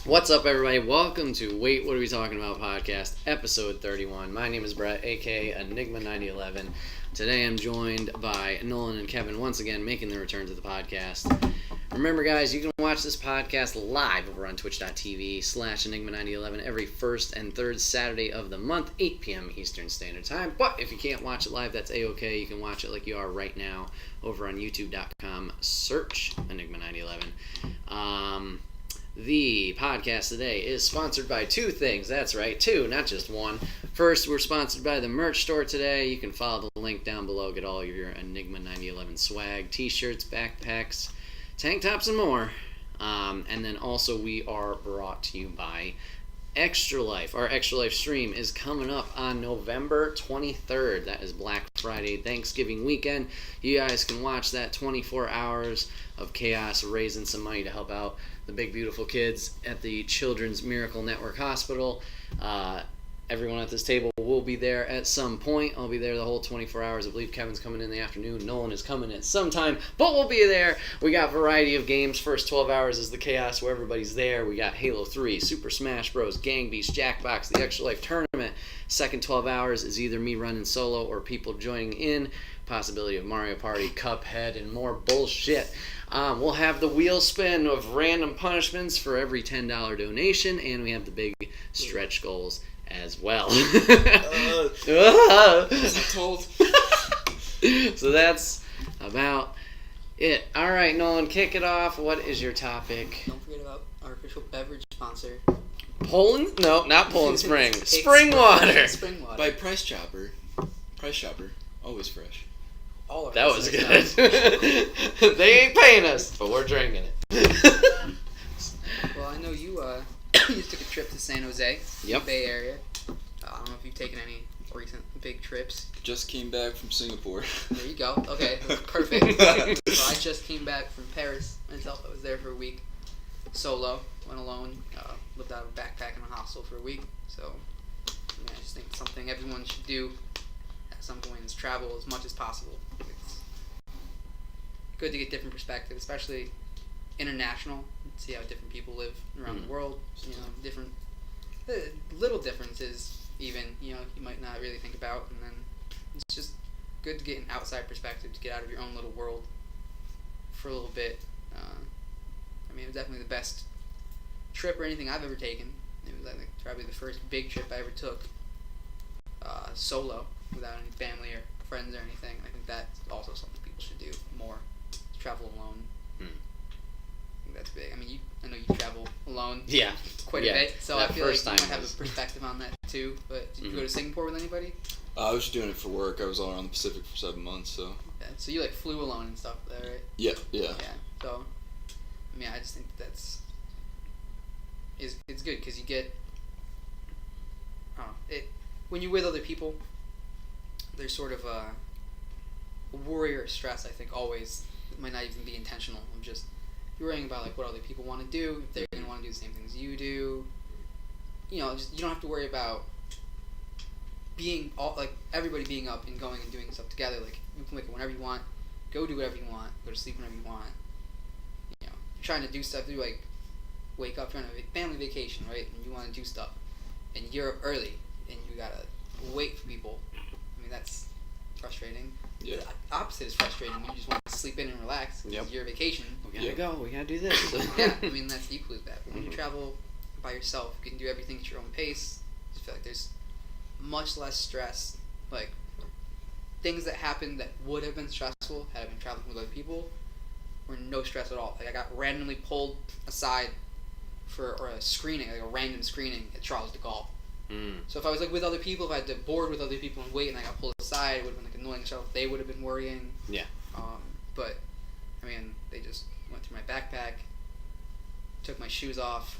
What's up, everybody? Welcome to Wait, What Are We Talking About podcast, episode 31. My name is Brett, aka Enigma9011. Today I'm joined by Nolan and Kevin, once again making their return to the podcast. Remember, guys, you can watch this podcast live over on twitch.tv/Enigma9011 every first and third Saturday of the month, 8 p.m. Eastern Standard Time. But if you can't watch it live, that's A-OK. You can watch it like you are right now over on youtube.com. Search Enigma9011. The podcast today is sponsored by two things. That's right, two, not just one. First, we're sponsored by the merch store today. You can follow the link down below. Get all your Enigma 9011 swag, t-shirts, backpacks, tank tops, and more. And then also we are brought to you by Extra Life. Our Extra Life stream is coming up on November 23rd. That is Black Friday, Thanksgiving weekend. You guys can watch that 24 hours of chaos, raising some money to help out the big, beautiful kids at the Children's Miracle Network Hospital. Everyone at this table will be there at some point. I'll be there the whole 24 hours. I believe Kevin's coming in the afternoon. Nolan is coming at some time, but we'll be there. We got a variety of games. First 12 hours is the chaos where everybody's there. We got Halo 3, Super Smash Bros., Gang Beasts, Jackbox, the Extra Life Tournament. Second 12 hours is either me running solo or people joining in. Possibility of Mario Party, Cuphead, and more bullshit. We'll have the wheel spin of random punishments for every $10 donation, and we have the big stretch goals as well. Wasn't told. So that's about it. All right, Nolan, kick it off. What is your topic? Don't forget about our official beverage sponsor. Poland? No, not Poland Spring. Spring water. Spring water. By Price Chopper. Price Chopper. Always fresh. All That was good. They ain't paying us, but we're drinking it. Well, I know you you took a trip to San Jose, Yep. Bay Area. I don't know if you've taken any recent big trips. Just came back from Singapore. There you go. Okay, perfect. So I just came back from Paris myself. I was there for a week, solo, went alone, lived out of a backpack in a hostel for a week. So yeah, I just think it's something everyone should do at some point is travel as much as possible. It's good to get different perspective, especially international, see how different people live around the world. You know, different little differences even, you know, you might not really think about, and then it's just good to get an outside perspective, to get out of your own little world for a little bit. I mean, it was definitely the best trip or anything I've ever taken. It was, I think, probably the first big trip I ever took solo, without any family or friends or anything. I think that's also something people should do more, is travel alone. I think that's big. I mean, I know you travel alone quite a bit, so I feel like you might have a perspective on that too. But did you go to Singapore with anybody? I was doing it for work. I was all around the Pacific for 7 months, so. Yeah, so you like flew alone and stuff there, right? Yeah. Yeah. So, I mean, I just think it's good because you get, I don't know, when you're with other people, there's sort of a worry or stress, I think, always. It might not even be intentional. I'm just worrying about like what other people want to do, if they're going to want to do the same things you do. You know, just, you don't have to worry about being everybody being up and going and doing stuff together. Like, you can wake up whenever you want, go do whatever you want, go to sleep whenever you want. You know, you're trying to do stuff, wake up, you're on a family vacation, right? And you want to do stuff, and you're up early, and you gotta wait for people. I mean, that's frustrating. Yeah. The opposite is frustrating. You just want to sleep in and relax because you're vacation. We gotta go. We gotta do this. Yeah, I mean, that's equally bad. But when you travel by yourself, you can do everything at your own pace. I just feel like there's much less stress. Like, things that happened that would have been stressful had I been traveling with other people were no stress at all. Like, I got randomly pulled aside for a screening, like a random screening at Charles de Gaulle. So if I was like with other people, if I had to board with other people and wait and I got pulled aside, it would have been like annoying. So they would have been worrying. Yeah. But I mean, they just went through my backpack, took my shoes off,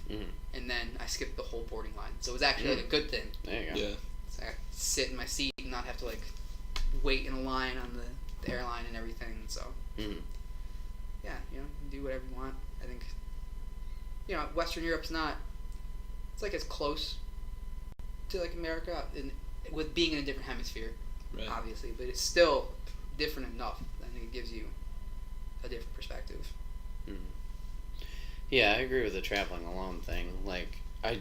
and then I skipped the whole boarding line. So it was actually like a good thing. There you go. Yeah. So I could sit in my seat and not have to like wait in a line on the airline and everything. So yeah, you know, do whatever you want. I think, you know, Western Europe's not. It's like as close to like America with being in a different hemisphere, obviously, but it's still different enough. I think it gives you a different perspective. Yeah, I agree with the traveling alone thing. Like I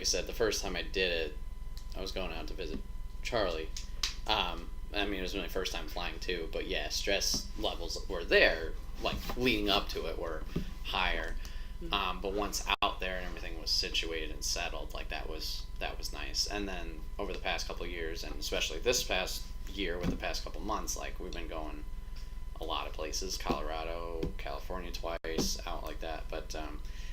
said, the first time I did it, I was going out to visit Charlie. I mean, it was my first time flying too, but yeah, stress levels were there. Like leading up to it were higher. But once out there and everything was situated and settled, like that was nice. And then over the past couple of years, and especially this past year with the past couple of months, like we've been going a lot of places, Colorado, California twice, out like that. But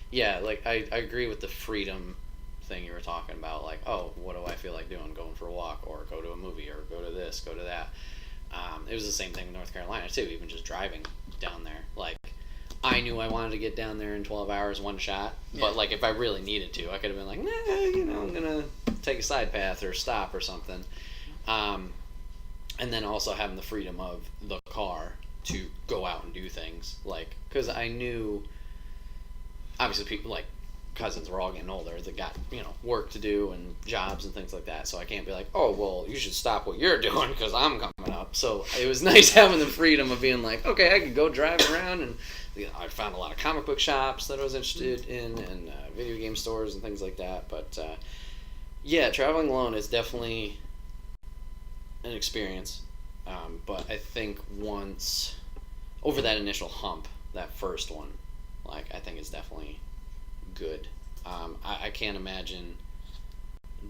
yeah, like I agree with the freedom thing you were talking about. Like, oh, what do I feel like doing? Going for a walk, or go to a movie, or go to this, go to that. It was the same thing in North Carolina too. Even just driving down there, like I knew I wanted to get down there in 12 hours, one shot. Yeah. But like if I really needed to, I could have been like, nah, I'm gonna take a side path or stop or something. And then also having the freedom of the car to go out and do things, like, because I knew obviously people like cousins were all getting older that got work to do and jobs and things like that, so I can't be like, oh well, you should stop what you're doing because I'm coming up. So it was nice having the freedom of being like, okay, I could go drive around, and I found a lot of comic book shops that I was interested in, and video game stores and things like that. But yeah, traveling alone is definitely an experience. But I think once over that initial hump, that first one, like I think it's definitely good. I can't imagine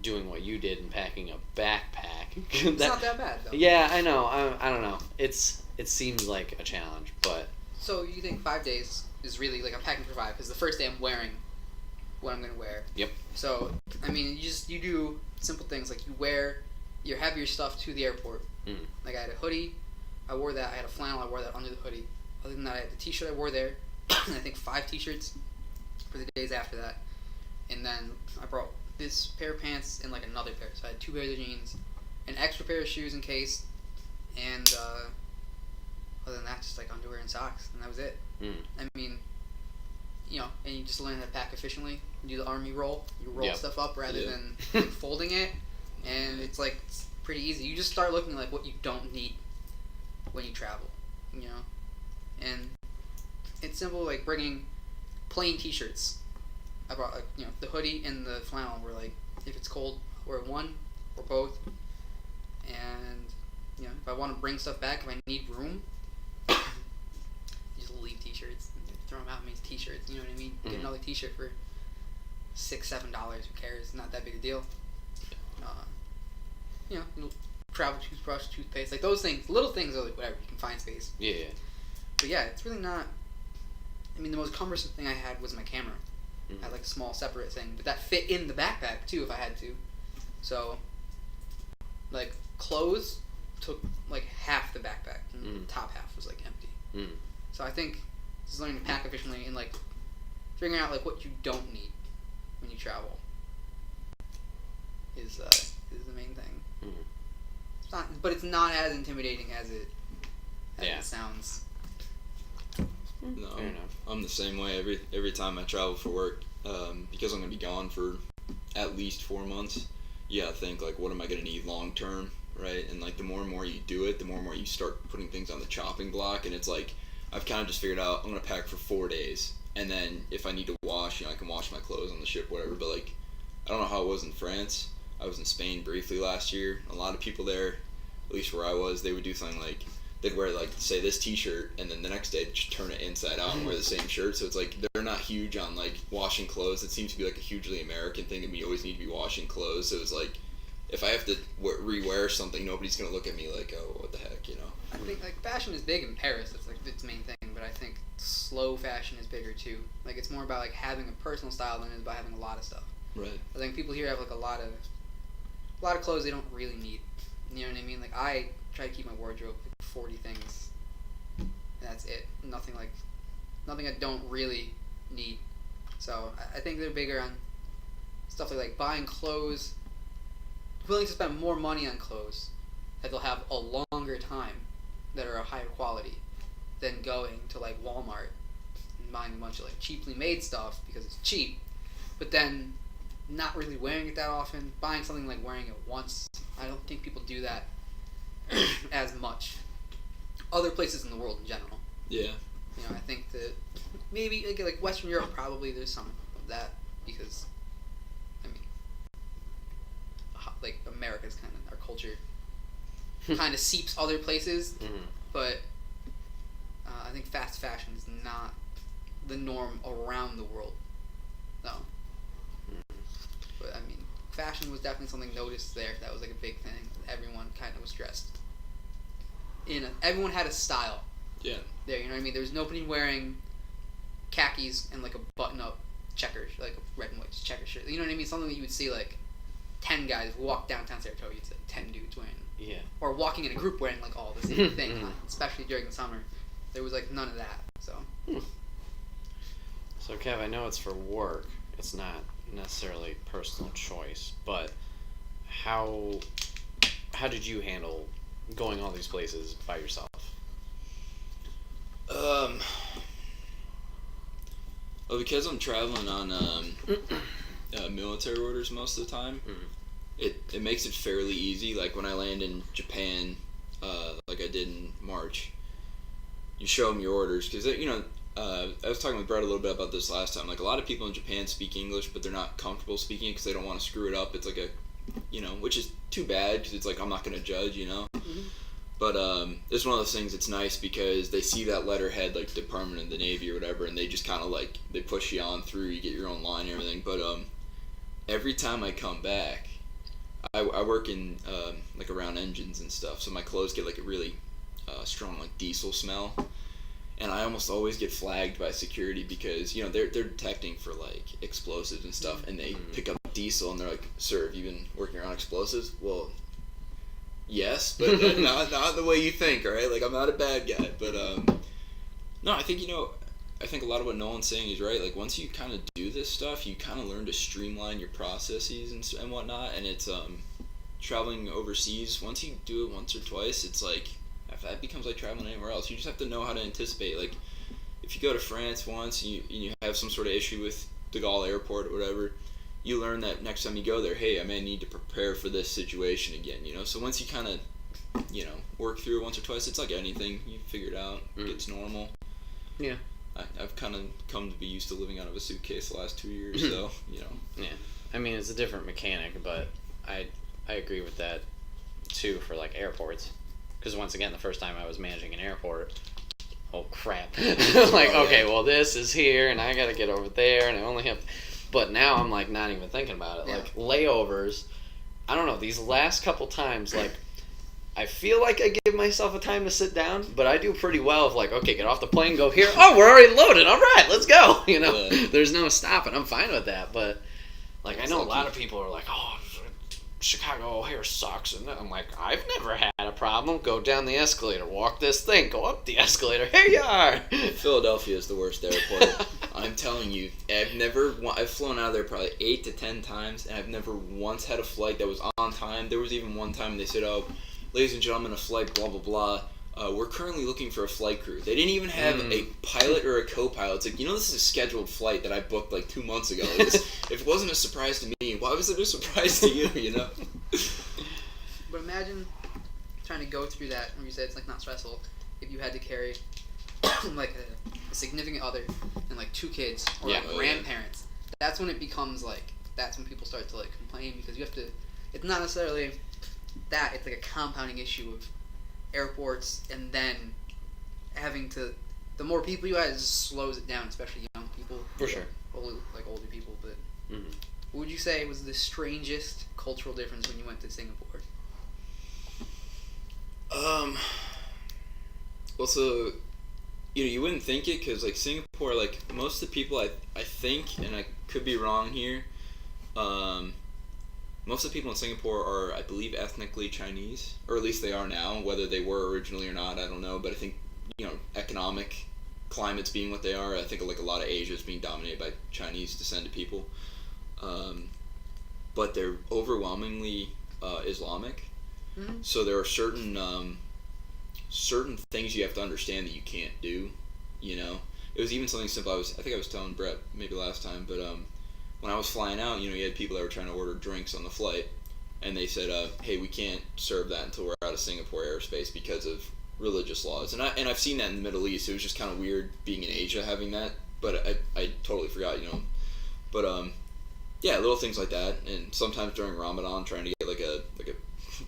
doing what you did and packing a backpack. It's not that bad though. Yeah, I know. I don't know. It seems like a challenge, but So you think 5 days is really like I'm packing for 5 because the first day I'm wearing what I'm gonna wear. Yep. So I mean, you do simple things like you have your stuff to the airport. Mm. Like I had a hoodie, I wore that. I had a flannel, I wore that under the hoodie. Other than that, I had the t-shirt I wore there, and I think 5 t-shirts for the days after that. And then I brought this pair of pants and like another pair. So I had 2 pairs of jeans, an extra pair of shoes in case, and other than that, just like underwear and socks, and that was it. Mm. I mean, and you just learn how to pack efficiently. You do the army roll. You roll Yep. stuff up rather Yeah. than like, folding it, and it's pretty easy. You just start looking like what you don't need when you travel, and it's simple, like bringing plain t-shirts. I brought the hoodie and the flannel were like, if it's cold, wear one or both, and if I want to bring stuff back, if I need room, you just leave t-shirts, throw them out and make t-shirts. You know what I mean? Get another t-shirt for $6-7. Who cares? It's not that big a deal. Travel toothbrush, toothpaste, like those things, little things are like whatever, you can find space. Yeah. But yeah, it's really not. I mean, the most cumbersome thing I had was my camera. I had like a small separate thing, but that fit in the backpack too if I had to. So, like clothes took like half the backpack, and the top half was like empty. So I think just learning to pack efficiently and like figuring out like what you don't need when you travel is the main thing. It's not, but it's not as intimidating as it sounds. No, Fair enough. I'm the same way every time I travel for work, because I'm gonna be gone for at least 4 months. Yeah, I think like what am I gonna need long term, right? And like the more and more you do it, the more and more you start putting things on the chopping block, and it's like I've kind of just figured out I'm gonna pack for 4 days, and then if I need to wash, I can wash my clothes on the ship, whatever. But like I don't know how it was in France. I was in Spain briefly last year. A lot of people there, at least where I was, they would do something like they'd wear like say this t-shirt and then the next day just turn it inside out and wear the same shirt. So it's like they're not huge on like washing clothes. It seems to be like a hugely American thing, and we always need to be washing clothes. So it's like if I have to rewear something, nobody's gonna look at me like, oh, what the heck, I think like fashion is big in Paris. It's like its main thing, but I think slow fashion is bigger too. Like it's more about like having a personal style than it is about having a lot of stuff. Right. I think people here have like a lot of clothes they don't really need. You know what I mean? Like I try to keep my wardrobe like 40 things, and that's it. Nothing I don't really need. So I think they're bigger on stuff like buying clothes, willing to spend more money on clothes that they'll have a longer time, that are a higher quality, than going to like Walmart and buying a bunch of like cheaply made stuff because it's cheap, but then not really wearing it that often. Buying something like wearing it once. I don't think people do that as much. Other places in the world in general. Yeah. I think that maybe like Western Europe, probably there's some of that because, I mean, like America's kind of, our culture kind of seeps other places, but I think fast fashion is not the norm around the world. No. But I mean, fashion was definitely something noticed there. That was like a big thing. Everyone kind of was dressed everyone had a style. Yeah. There, you know what I mean? There was nobody wearing khakis and like a button-up checker, like a red and white checker shirt. You know what I mean? Something that you would see like 10 guys walk downtown Saratoga. You'd see 10 dudes wearing. Yeah. Or walking in a group wearing like all the same thing, especially during the summer. There was like none of that. So. So Kev, I know it's for work. It's not necessarily personal choice, but how did you handle going all these places by yourself? Well, because I'm traveling on military orders most of the time, it makes it fairly easy. Like when I land in Japan, like I did in March, you show them your orders because I was talking with Brett a little bit about this last time. Like a lot of people in Japan speak English, but they're not comfortable speaking because they don't want to screw it up. It's like which is too bad because it's like I'm not going to judge, But it's one of those things. It's nice because they see that letterhead, like Department of the Navy or whatever, and they just kind of like they push you on through. You get your own line and everything. But every time I come back, I work in like around engines and stuff, so my clothes get like a really strong like diesel smell. And I almost always get flagged by security because they're detecting for like explosives and stuff, and they pick up diesel and they're like, "Sir, have you been working around explosives?" Well, yes, but not the way you think. All right, like I'm not a bad guy, but no, I think I think a lot of what Nolan's saying is right. Like once you kind of do this stuff, you kind of learn to streamline your processes and whatnot. And it's traveling overseas. Once you do it once or twice, it's like. That becomes like traveling anywhere else. You just have to know how to anticipate. Like, if you go to France once and you have some sort of issue with De Gaulle Airport or whatever, you learn that next time you go there, hey, I may need to prepare for this situation again. So once you kind of, work through it once or twice, it's like anything. You figure it out. It's normal. Yeah. I've kind of come to be used to living out of a suitcase the last 2 years, so Yeah, I mean it's a different mechanic, but I agree with that too for like airports. Because once again, the first time I was managing an airport, oh crap. Okay, well this is here, and I gotta get over there, and I only have... But now I'm like not even thinking about it. Yeah. Like layovers, I don't know, these last couple times, like, I feel like I give myself a time to sit down, but I do pretty well of like, okay, get off the plane, go here. Oh, we're already loaded. All right, let's go. There's no stopping. I'm fine with that. But like, I know a lot of people are like, oh, Chicago O'Hare sucks, and I'm like, I've never had a problem. Go down the escalator, walk this thing, go up the escalator. Here you are. Philadelphia is the worst airport. I'm telling you, I've flown out of there probably 8 to 10 times, and I've never once had a flight that was on time. There was even one time they said, "Oh, ladies and gentlemen, a flight, blah blah blah. We're currently looking for a flight crew." They didn't even have a pilot or a co-pilot. It's like, this is a scheduled flight that I booked like 2 months ago. If it wasn't a surprise to me, why was it a surprise to you, But imagine trying to go through that, when you said it's like not stressful, if you had to carry like a significant other and like 2 kids or like grandparents. That's when it becomes like, that's when people start to like complain because you have to, it's not necessarily that, it's like a compounding issue of airports, and then having to, the more people you have, it just slows it down, especially young people. For sure. Older people, but what would you say was the strangest cultural difference when you went to Singapore? Well, so, you wouldn't think it, because, like, Singapore, like, most of the people, I think, and I could be wrong here, most of the people in Singapore are, I believe, ethnically Chinese, or at least they are now. Whether they were originally or not, I don't know. But I think, economic climates being what they are, I think like a lot of Asia is being dominated by Chinese descended people. But they're overwhelmingly Islamic. Mm-hmm. So there are certain things you have to understand that you can't do. It was even something simple. I think I was telling Brett maybe last time, but when I was flying out, you had people that were trying to order drinks on the flight, and they said, hey, we can't serve that until we're out of Singapore airspace because of religious laws, and I've seen that in the Middle East. It was just kind of weird being in Asia having that, but I totally forgot, But yeah, little things like that, and sometimes during Ramadan, trying to get like a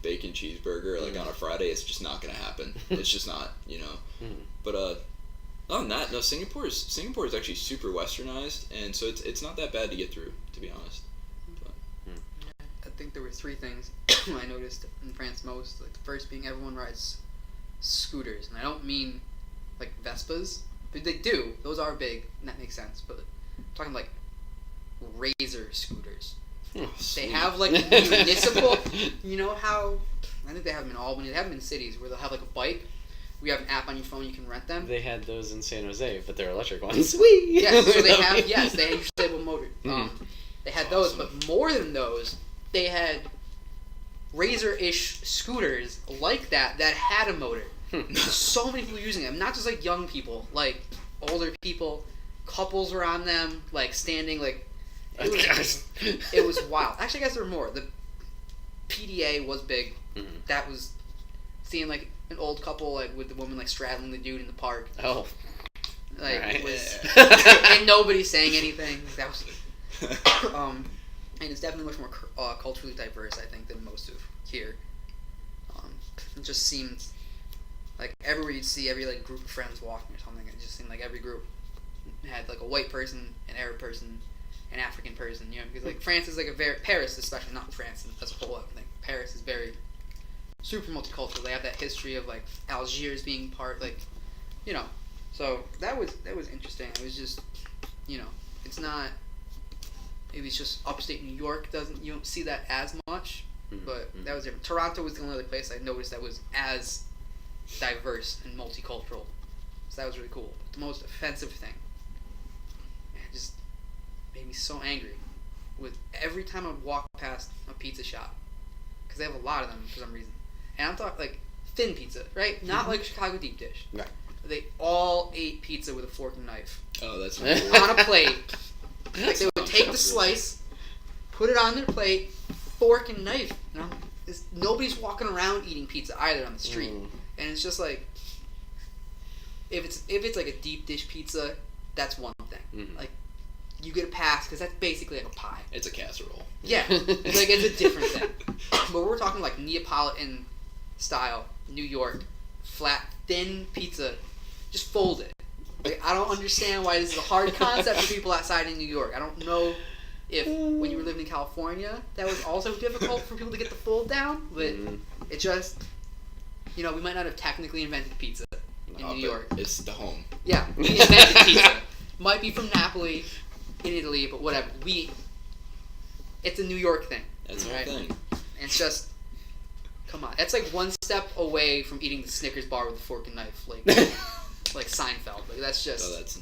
bacon cheeseburger like on a Friday, it's just not gonna happen. It's just not, But other than that, no, Singapore is actually super westernized, and so it's not that bad to get through, to be honest. I think there were three things I noticed in France most. Like the first being everyone rides scooters, and I don't mean like Vespas, but they do. Those are big, and that makes sense. But I'm talking like Razor scooters. They Sweet. have like municipal. You know how I think they have them in Albany. They have them in cities where they'll have like a bike. We have an app on your phone. You can rent them. They had those in San Jose, but they're electric ones. Sweet. Yes, so they have. Yes, they have stable motor. They had those, Awesome. but more than those, they had Razor-ish scooters like that had a motor. So many people using them, not just like young people, like older people. Couples were on them, like standing, like it was wild. Actually, I guess there were more. The PDA was big. Mhm. That was seeing like an old couple like with the woman like straddling the dude in the park. Oh. Like Right. it was, and nobody saying anything. That was, and it's definitely much more culturally diverse, I think, than most of here. It just seemed like everywhere you'd see every like group of friends walking or something. It just seemed like every group had like a white person, an Arab person, an African person. Because like France is like Paris, especially not France as a whole. I think Paris is very super multicultural. They have that history of like Algiers being part, like, So that was interesting. It was just, it's not. Maybe it's just upstate New York you don't see that as much, but that was different. Toronto was the only other place I noticed that was as diverse and multicultural, so that was really cool. But the most offensive thing, it just made me so angry. With every time I would walk past a pizza shop, because they have a lot of them for some reason, and I'm talking like thin pizza, right? Not like Chicago deep dish. Right. They all ate pizza with a fork and knife Oh, that's on a plate. Like they would take the slice, put it on their plate, fork and knife. Nobody's walking around eating pizza either on the street, and it's just like if it's like a deep dish pizza, that's one thing. Like you get a pass because that's basically like a pie. It's a casserole. Yeah, like it's a different thing. But we're talking like Neapolitan style, New York, flat, thin pizza, just fold it. Like, I don't understand why this is a hard concept for people outside in New York. I don't know if when you were living in California that was also difficult for people to get the fold down, but it just, we might not have technically invented pizza in New York. It's the home. Yeah, we invented pizza. Might be from Napoli in Italy, but whatever. It's a New York thing. That's the right? whole thing. And it's just, come on. That's like one step away from eating the Snickers bar with a fork and knife, like Seinfeld. Like that's just. So that's.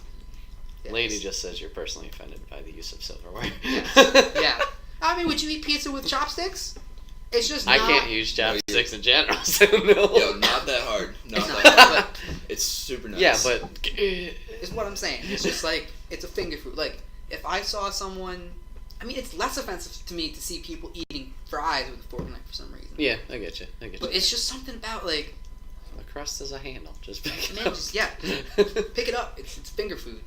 Lady just says you're personally offended by the use of silverware. Yeah. I mean, would you eat pizza with chopsticks? It's just I not. can't use chopsticks in general, so no. Yo, not that hard. Not It's that not, hard. but It's super nice. Yeah, but it's what I'm saying. It's just like it's a finger food. Like if I saw someone, I mean, it's less offensive to me to see people eating fries with a fork and knife for some reason. yeah, I get you. But it's just something about like, The crust is a handle. Just pick it man, up. just pick it up. It's finger food,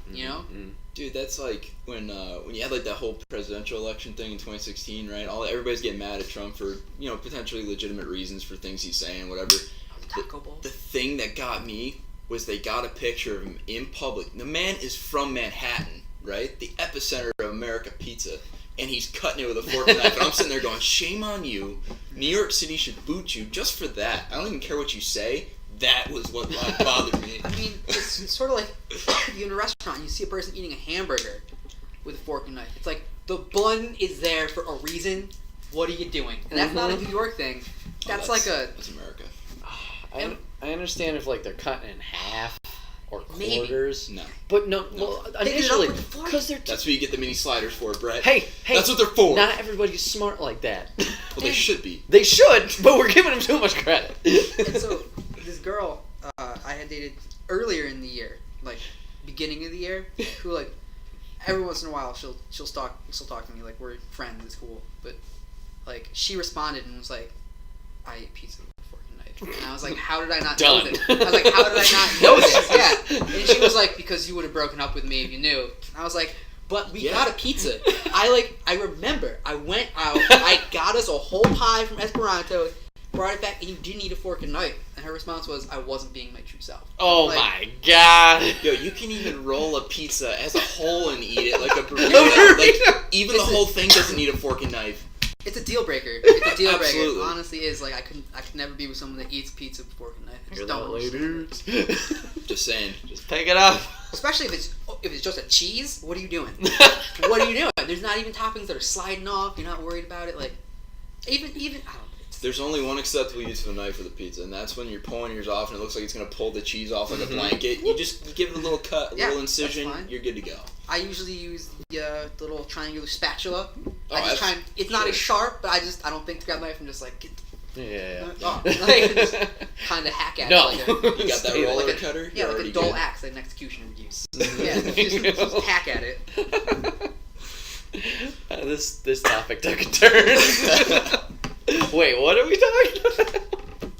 Dude, that's like when you had like that whole presidential election thing in 2016, right? Everybody's getting mad at Trump for potentially legitimate reasons for things he's saying, whatever. Taco Bowl. The thing that got me was they got a picture of him in public. The man is from Manhattan, right? The epicenter of America pizza. And he's cutting it with a fork and knife. And I'm sitting there going, shame on you. New York City should boot you just for that. I don't even care what you say. That was what bothered me. I mean, it's sort of like you're in a restaurant and you see a person eating a hamburger with a fork and knife. It's like, the bun is there for a reason. What are you doing? And that's not a New York thing. That's That's America. I understand if like they're cut in half or Maybe. quarters. No. But no, well, Pick it up initially, with the fork. because they're That's what you get the mini sliders for, Brett. hey, That's what they're for. Not everybody's smart like that. Well, they should be. They should, but we're giving them too much credit. And so, this girl I had dated earlier in the year, like beginning of the year, who like every once in a while she'll talk to me, like we're friends, it's cool. But like she responded and was like, I ate pizza with a fork and knife. And I was like, how did I not Done. know this? I was like, how did I not know this? Yeah. And she was like, because you would have broken up with me if you knew. And I was like, but we got a pizza. I remember, I went out, I got us a whole pie from Esperanto, brought it back, and you didn't eat a fork and knife. And her response was, I wasn't being my true self. Oh Like, my god. Yo, you can even roll a pizza as a whole and eat it like a burrito. Like, even the whole thing doesn't need a fork and knife. It's a deal breaker. It's a deal breaker. Absolutely. It honestly is. Like, I could never be with someone that eats pizza with fork and knife. I Hear just that, don't. ladies? Just saying. Just pick it up. Especially if it's just a cheese. What are you doing? What are you doing? There's not even toppings that are sliding off. You're not worried about it. Like, even I don't know. There's only one acceptable use of a knife for the pizza, and that's when you're pulling yours off and it looks like it's going to pull the cheese off like a blanket. You just give it a little cut, a little incision, that's fine. you're good to go. I usually use the little triangular spatula. Oh, I just try. It's not sure. as sharp, but I don't think to grab the knife and just like get Yeah. like, just kind of hack at No. it. Like You got that Stay roller like a- cutter? yeah, You're like a already dull good. axe that an executioner would use. Yeah, just hack at it. This topic took a turn. Wait, what are we talking about?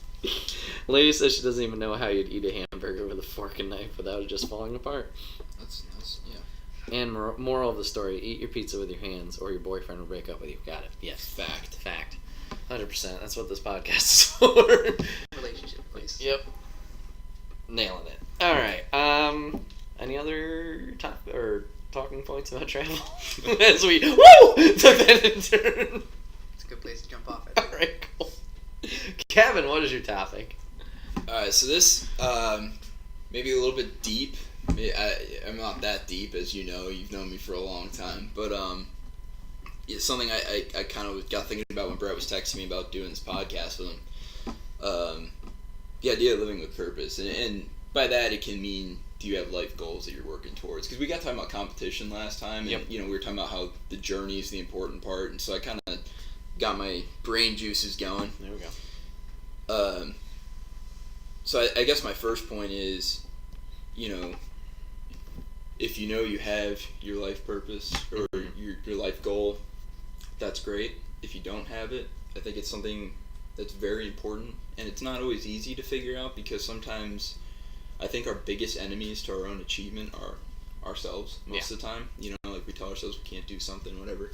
Lady says she doesn't even know how you'd eat a hamburger with a fork and knife without it just falling apart. That's yeah. And moral of the story, eat your pizza with your hands or your boyfriend will break up with you. Got it. Yes. Fact. 100%. That's what this podcast is for. Relationship advice. Yep. Nailing it. Alright. Any other talking points about travel? As we took that in turn. It's a good place to jump off. I think. Alright, cool. Kevin, what is your topic? Alright, so this, maybe a little bit deep. I'm not that deep, as you know. You've known me for a long time. But, it's something I kind of got thinking about when Brett was texting me about doing this podcast with him. The idea of living with purpose. And by that, it can mean, do you have life goals that you're working towards? Because we got talking about competition last time. And, Yep. we were talking about how the journey is the important part. And so I kind of got my brain juices going. There we go. So I guess my first point is, if you know you have your life purpose or your life goal, that's great. If you don't have it, I think it's something that's very important, and it's not always easy to figure out because sometimes I think our biggest enemies to our own achievement are ourselves most of the time. Like we tell ourselves we can't do something, whatever.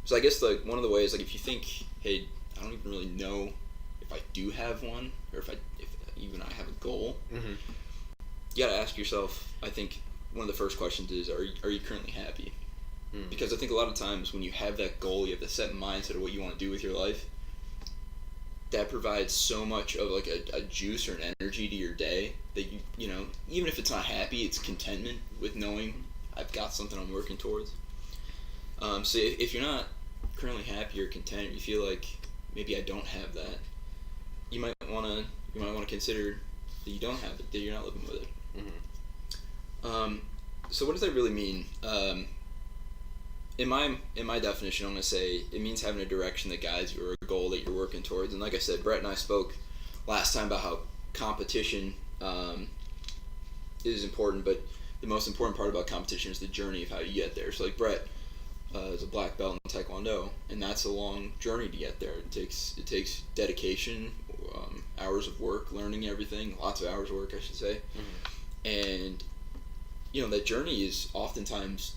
So I guess like one of the ways, like if you think, hey, I don't even really know if I do have one, or if even I have a goal, Mm-hmm. you gotta ask yourself, I think one of the first questions is, are you currently happy? Mm. Because I think a lot of times when you have that goal, you have the set mindset of what you want to do with your life, that provides so much of like a juice or an energy to your day that even if it's not happy, it's contentment with knowing I've got something I'm working towards. So if you're not currently happy or content, or you feel like maybe I don't have that, you might want to consider that you don't have it, that you're not living with it. Mm-hmm. So what does that really mean? In my definition, I'm going to say it means having a direction that guides you or a goal that you're working towards. And like I said, Brett and I spoke last time about how competition is important, but the most important part about competition is the journey of how you get there. So like Brett is a black belt in Taekwondo, and that's a long journey to get there. It takes dedication, hours of work, learning everything, lots of hours of work, I should say. Mm-hmm. And that journey is oftentimes,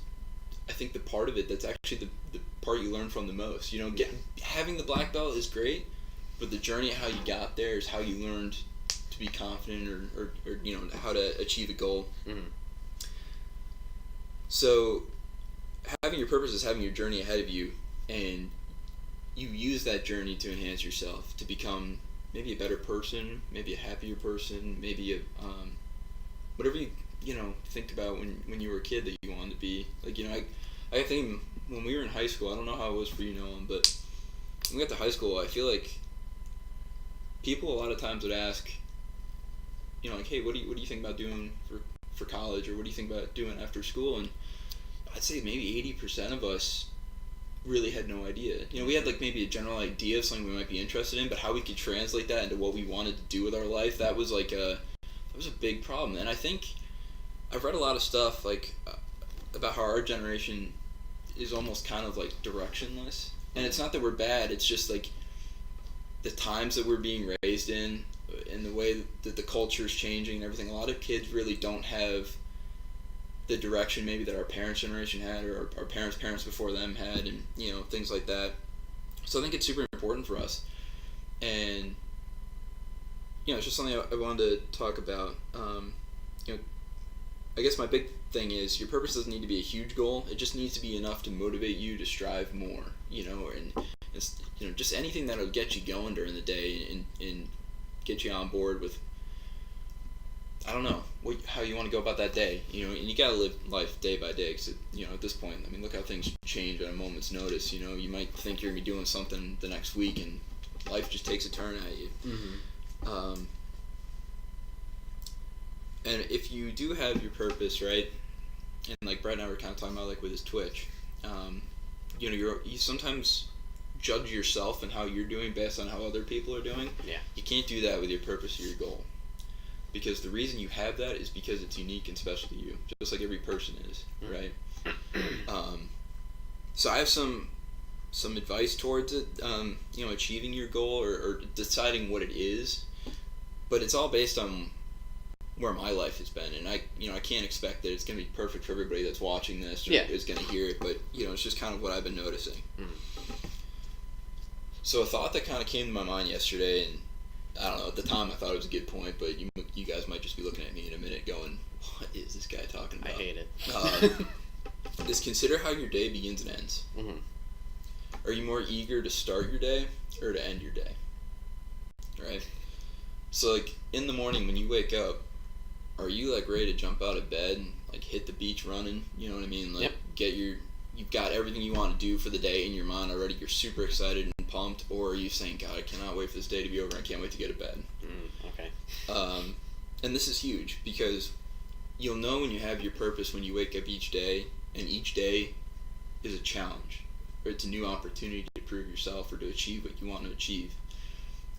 I think, the part of it that's actually the part you learn from the most. Having the black belt is great, but the journey of how you got there is how you learned to be confident or how to achieve a goal. Mm-hmm. So having your purpose is having your journey ahead of you, and you use that journey to enhance yourself, to become maybe a better person, maybe a happier person, maybe whatever you think about when you were a kid that you wanted to be. Like, I think when we were in high school, I don't know how it was for you, Nolan, but when we got to high school, I feel like people a lot of times would ask, like, hey, what do you think about doing for college, or what do you think about doing after school? And I'd say maybe 80% of us really had no idea. We had like maybe a general idea of something we might be interested in, but how we could translate that into what we wanted to do with our life, that was a big problem. And I think I've read a lot of stuff like about how our generation is almost kind of like directionless. And it's not that we're bad, it's just like the times that we're being raised in, and the way that the culture is changing and everything, a lot of kids really don't have the direction maybe that our parents' generation had, or our parents before them had, and things like that. So I think it's super important for us, and it's just something I wanted to talk about. I guess my big thing is your purpose doesn't need to be a huge goal. It just needs to be enough to motivate you to strive more. And it's, just anything that'll get you going during the day and get you on board with, I don't know, how you want to go about that day. And you gotta live life day by day. Because at this point, I mean, look how things change at a moment's notice. You might think you're gonna be doing something the next week, and life just takes a turn at you. Mm-hmm. And if you do have your purpose, right, and like Brett and I were kind of talking about, like with his Twitch, you sometimes judge yourself and how you're doing based on how other people are doing. Yeah. You can't do that with your purpose or your goal, because the reason you have that is because it's unique and special to you, just like every person is, right? So I have some advice towards it, achieving your goal or deciding what it is, but it's all based on where my life has been, and I can't expect that it's going to be perfect for everybody that's watching this or is going to hear it, but it's just kind of what I've been noticing. So a thought that kind of came to my mind yesterday, and I don't know, at the time I thought it was a good point, but you guys might just be looking at me in a minute going, what is this guy talking about? I hate it. Is consider how your day begins and ends. Mm-hmm. Are you more eager to start your day or to end your day? Right? So like in the morning when you wake up, are you like ready to jump out of bed and like hit the beach running? You know what I mean? Like you've got everything you want to do for the day in your mind already. You're super excited and pumped, or are you saying, God, I cannot wait for this day to be over. I can't wait to get to bed. Okay. And this is huge because you'll know when you have your purpose when you wake up each day, and each day is a challenge, or it's a new opportunity to prove yourself or to achieve what you want to achieve.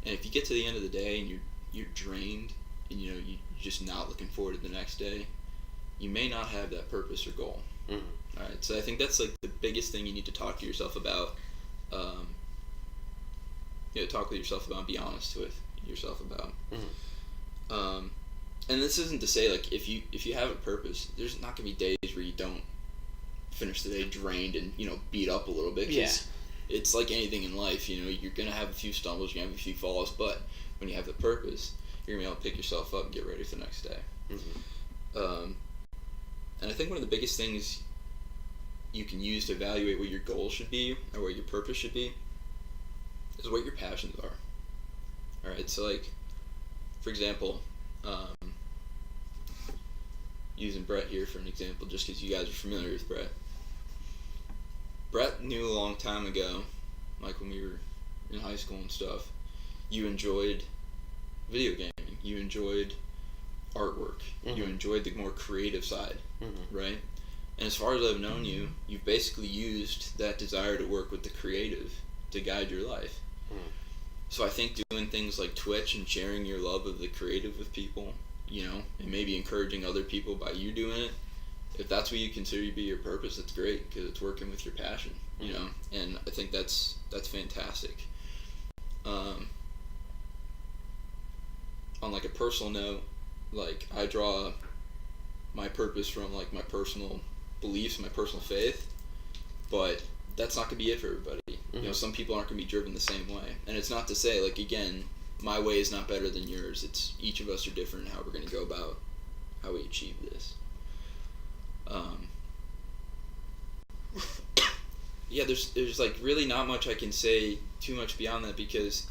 And if you get to the end of the day and you're drained and you're just not looking forward to the next day, you may not have that purpose or goal. Mm-hmm. All right, so I think that's like the biggest thing you need to talk to yourself about. Talk with yourself about, and be honest with yourself about. Mm-hmm. And this isn't to say like if you have a purpose, there's not gonna be days where you don't finish the day drained and beat up a little bit. 'Cause it's like anything in life. You're gonna have a few stumbles, you're gonna have a few falls, but when you have the purpose, you're gonna be able to pick yourself up and get ready for the next day. Mm-hmm. And I think one of the biggest things you can use to evaluate what your goal should be or what your purpose should be is what your passions are. Alright, so like, for example, using Brett here for an example, just because you guys are familiar with Brett. Brett knew a long time ago, like when we were in high school and stuff, you enjoyed video gaming, you enjoyed artwork, mm-hmm. you enjoyed the more creative side, mm-hmm. right? And as far as I've known you, you've basically used that desire to work with the creative to guide your life. Mm. So I think doing things like Twitch and sharing your love of the creative with people, and maybe encouraging other people by you doing it, if that's what you consider to be your purpose, that's great because it's working with your passion, and I think that's fantastic. On like a personal note, like I draw my purpose from like my personal beliefs, my personal faith, but that's not gonna be it for everybody. Mm-hmm. Some people aren't gonna be driven the same way, and it's not to say like again, my way is not better than yours. It's each of us are different in how we're gonna go about how we achieve this. There's like really not much I can say too much beyond that because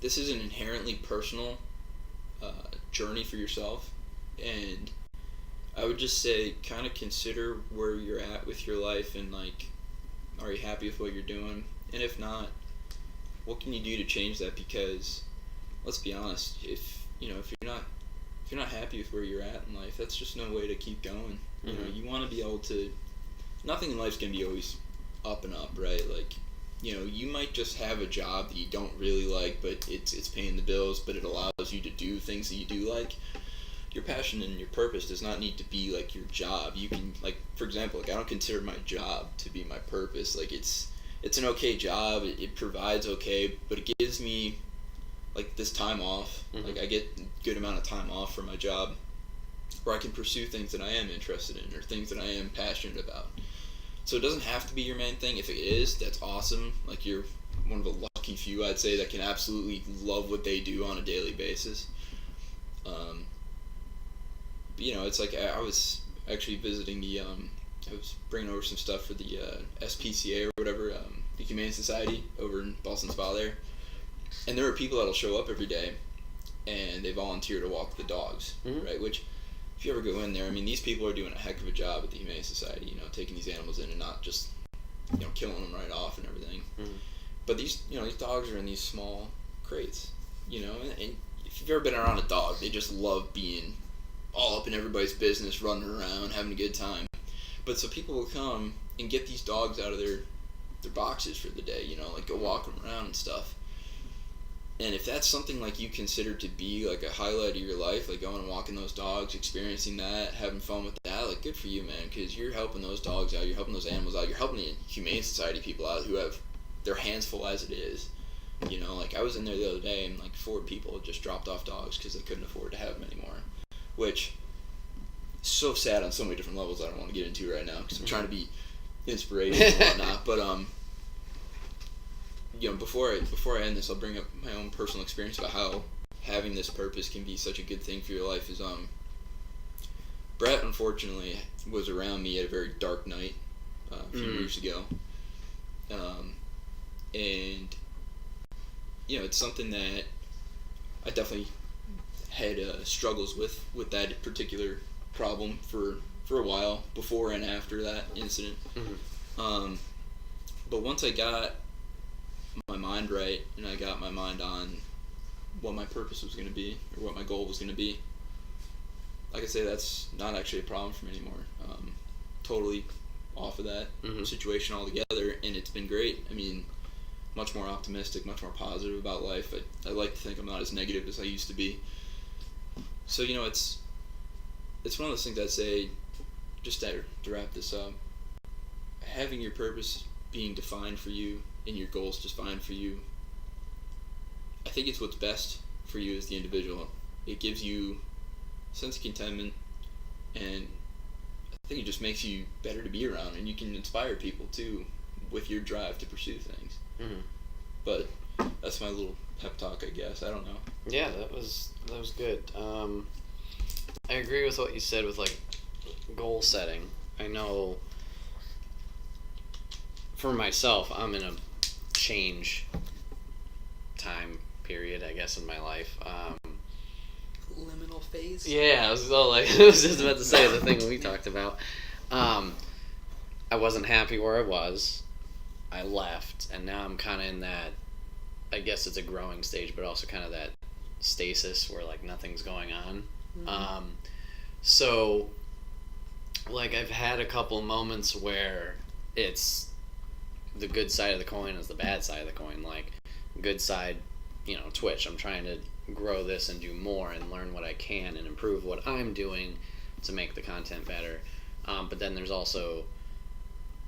this is an inherently personal journey for yourself, and I would just say kind of consider where you're at with your life and like, are you happy with what you're doing? And if not, what can you do to change that? Because let's be honest, if you're not happy with where you're at in life, that's just no way to keep going. Mm-hmm. You want to be able to. Nothing in life's gonna be always up and up, right? Like, you might just have a job that you don't really like, but it's paying the bills, but it allows you to do things that you do like. Your passion and your purpose does not need to be like your job. You can, like, for example, like I don't consider my job to be my purpose. Like it's it's an okay job. It provides okay, but it gives me like this time off. Mm-hmm. Like I get a good amount of time off from my job where I can pursue things that I am interested in or things that I am passionate about. So it doesn't have to be your main thing. If it is, that's awesome. Like you're one of the lucky few, I'd say, that can absolutely love what they do on a daily basis. But, you know, it's like I was actually visiting the I was bringing over some stuff for the SPCA or whatever, the Humane Society over in Boston Spa there. And there are people that'll show up every day and they volunteer to walk the dogs, Mm-hmm. right? Which, if you ever go in there, I mean, these people are doing a heck of a job at the Humane Society, you know, taking these animals in and not just, you know, killing them right off and everything. Mm-hmm. But these, you know, these dogs are in these small crates, you know, and if you've ever been around a dog, they just love being all up in everybody's business, running around, having a good time. But so people will come and get these dogs out of their boxes for the day, you know, like go walk them around and stuff. And if that's something like you consider to be like a highlight of your life, like going and walking those dogs, experiencing that, having fun with that, like good for you, man, because you're helping those dogs out, you're helping those animals out, you're helping the Humane Society people out who have their hands full as it is. You know, like I was in there the other day and like 4 people had just dropped off dogs because they couldn't afford to have them anymore, which is so sad on so many different levels I don't want to get into right now because I'm trying to be inspirational and whatnot. But you know, before I end this, I'll bring up my own personal experience about how having this purpose can be such a good thing for your life. Is Brett unfortunately was around me at a very dark night a few years ago, and you know, it's something that I definitely had struggles with that particular problem for a while before and after that incident. Mm-hmm. But once I got my mind right and I got my mind on what my purpose was going to be or what my goal was going to be, like I say, that's not actually a problem for me anymore. Totally off of that situation altogether, and it's been great. I mean, much more optimistic, much more positive about life. I like to think I'm not as negative as I used to be. So, you know, it's one of those things I'd say, just to wrap this up, having your purpose being defined for you and your goals defined for you, I think it's what's best for you as the individual. It gives you a sense of contentment, and I think it just makes you better to be around, and you can inspire people too with your drive to pursue things. Mm-hmm. But that's my little pep talk, I guess. I don't know. Yeah, that was good. I agree with what you said with like goal setting. I know for myself, I'm in a change time period, I guess, in my life. Liminal phase. Yeah, I was just about to say the thing we talked about. I wasn't happy where I was. I left, and now I'm kind of in that, I guess it's a growing stage, but also kind of that stasis where like nothing's going on. Mm-hmm. So like I've had a couple moments where it's the good side of the coin is the bad side of the coin. Like good side, you know, Twitch, I'm trying to grow this and do more and learn what I can and improve what I'm doing to make the content better. But then there's also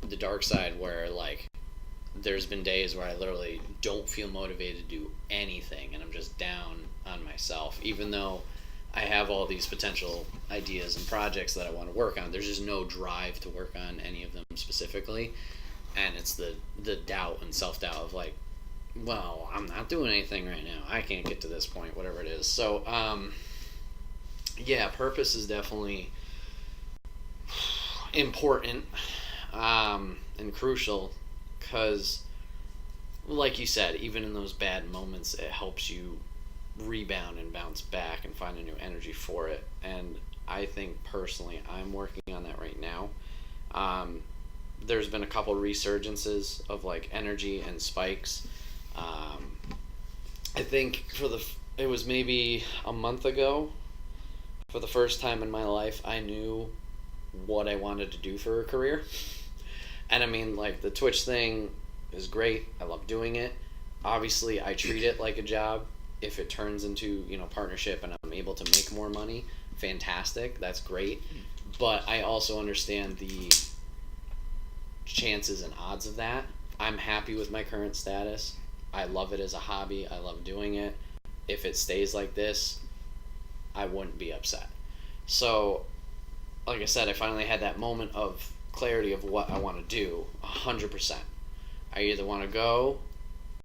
the dark side where like there's been days where I literally don't feel motivated to do anything and I'm just down on myself, even though I have all these potential ideas and projects that I want to work on. There's just no drive to work on any of them specifically, and it's the doubt and self-doubt of like, well, I'm not doing anything right now, I can't get to this point, whatever it is. So yeah, purpose is definitely important and crucial, because like you said, even in those bad moments, it helps you rebound and bounce back and find a new energy for it. And I think personally I'm working on that right now. There's been a couple resurgences of like energy and spikes. I think it was maybe a month ago, for the first time in my life, I knew what I wanted to do for a career. And I mean, like, the Twitch thing is great. I love doing it. Obviously, I treat it like a job. If it turns into, you know, partnership and I'm able to make more money, fantastic. That's great. But I also understand the chances and odds of that. I'm happy with my current status. I love it as a hobby. I love doing it. If it stays like this, I wouldn't be upset. So, like I said, I finally had that moment of clarity of what I want to do 100%. I either want to go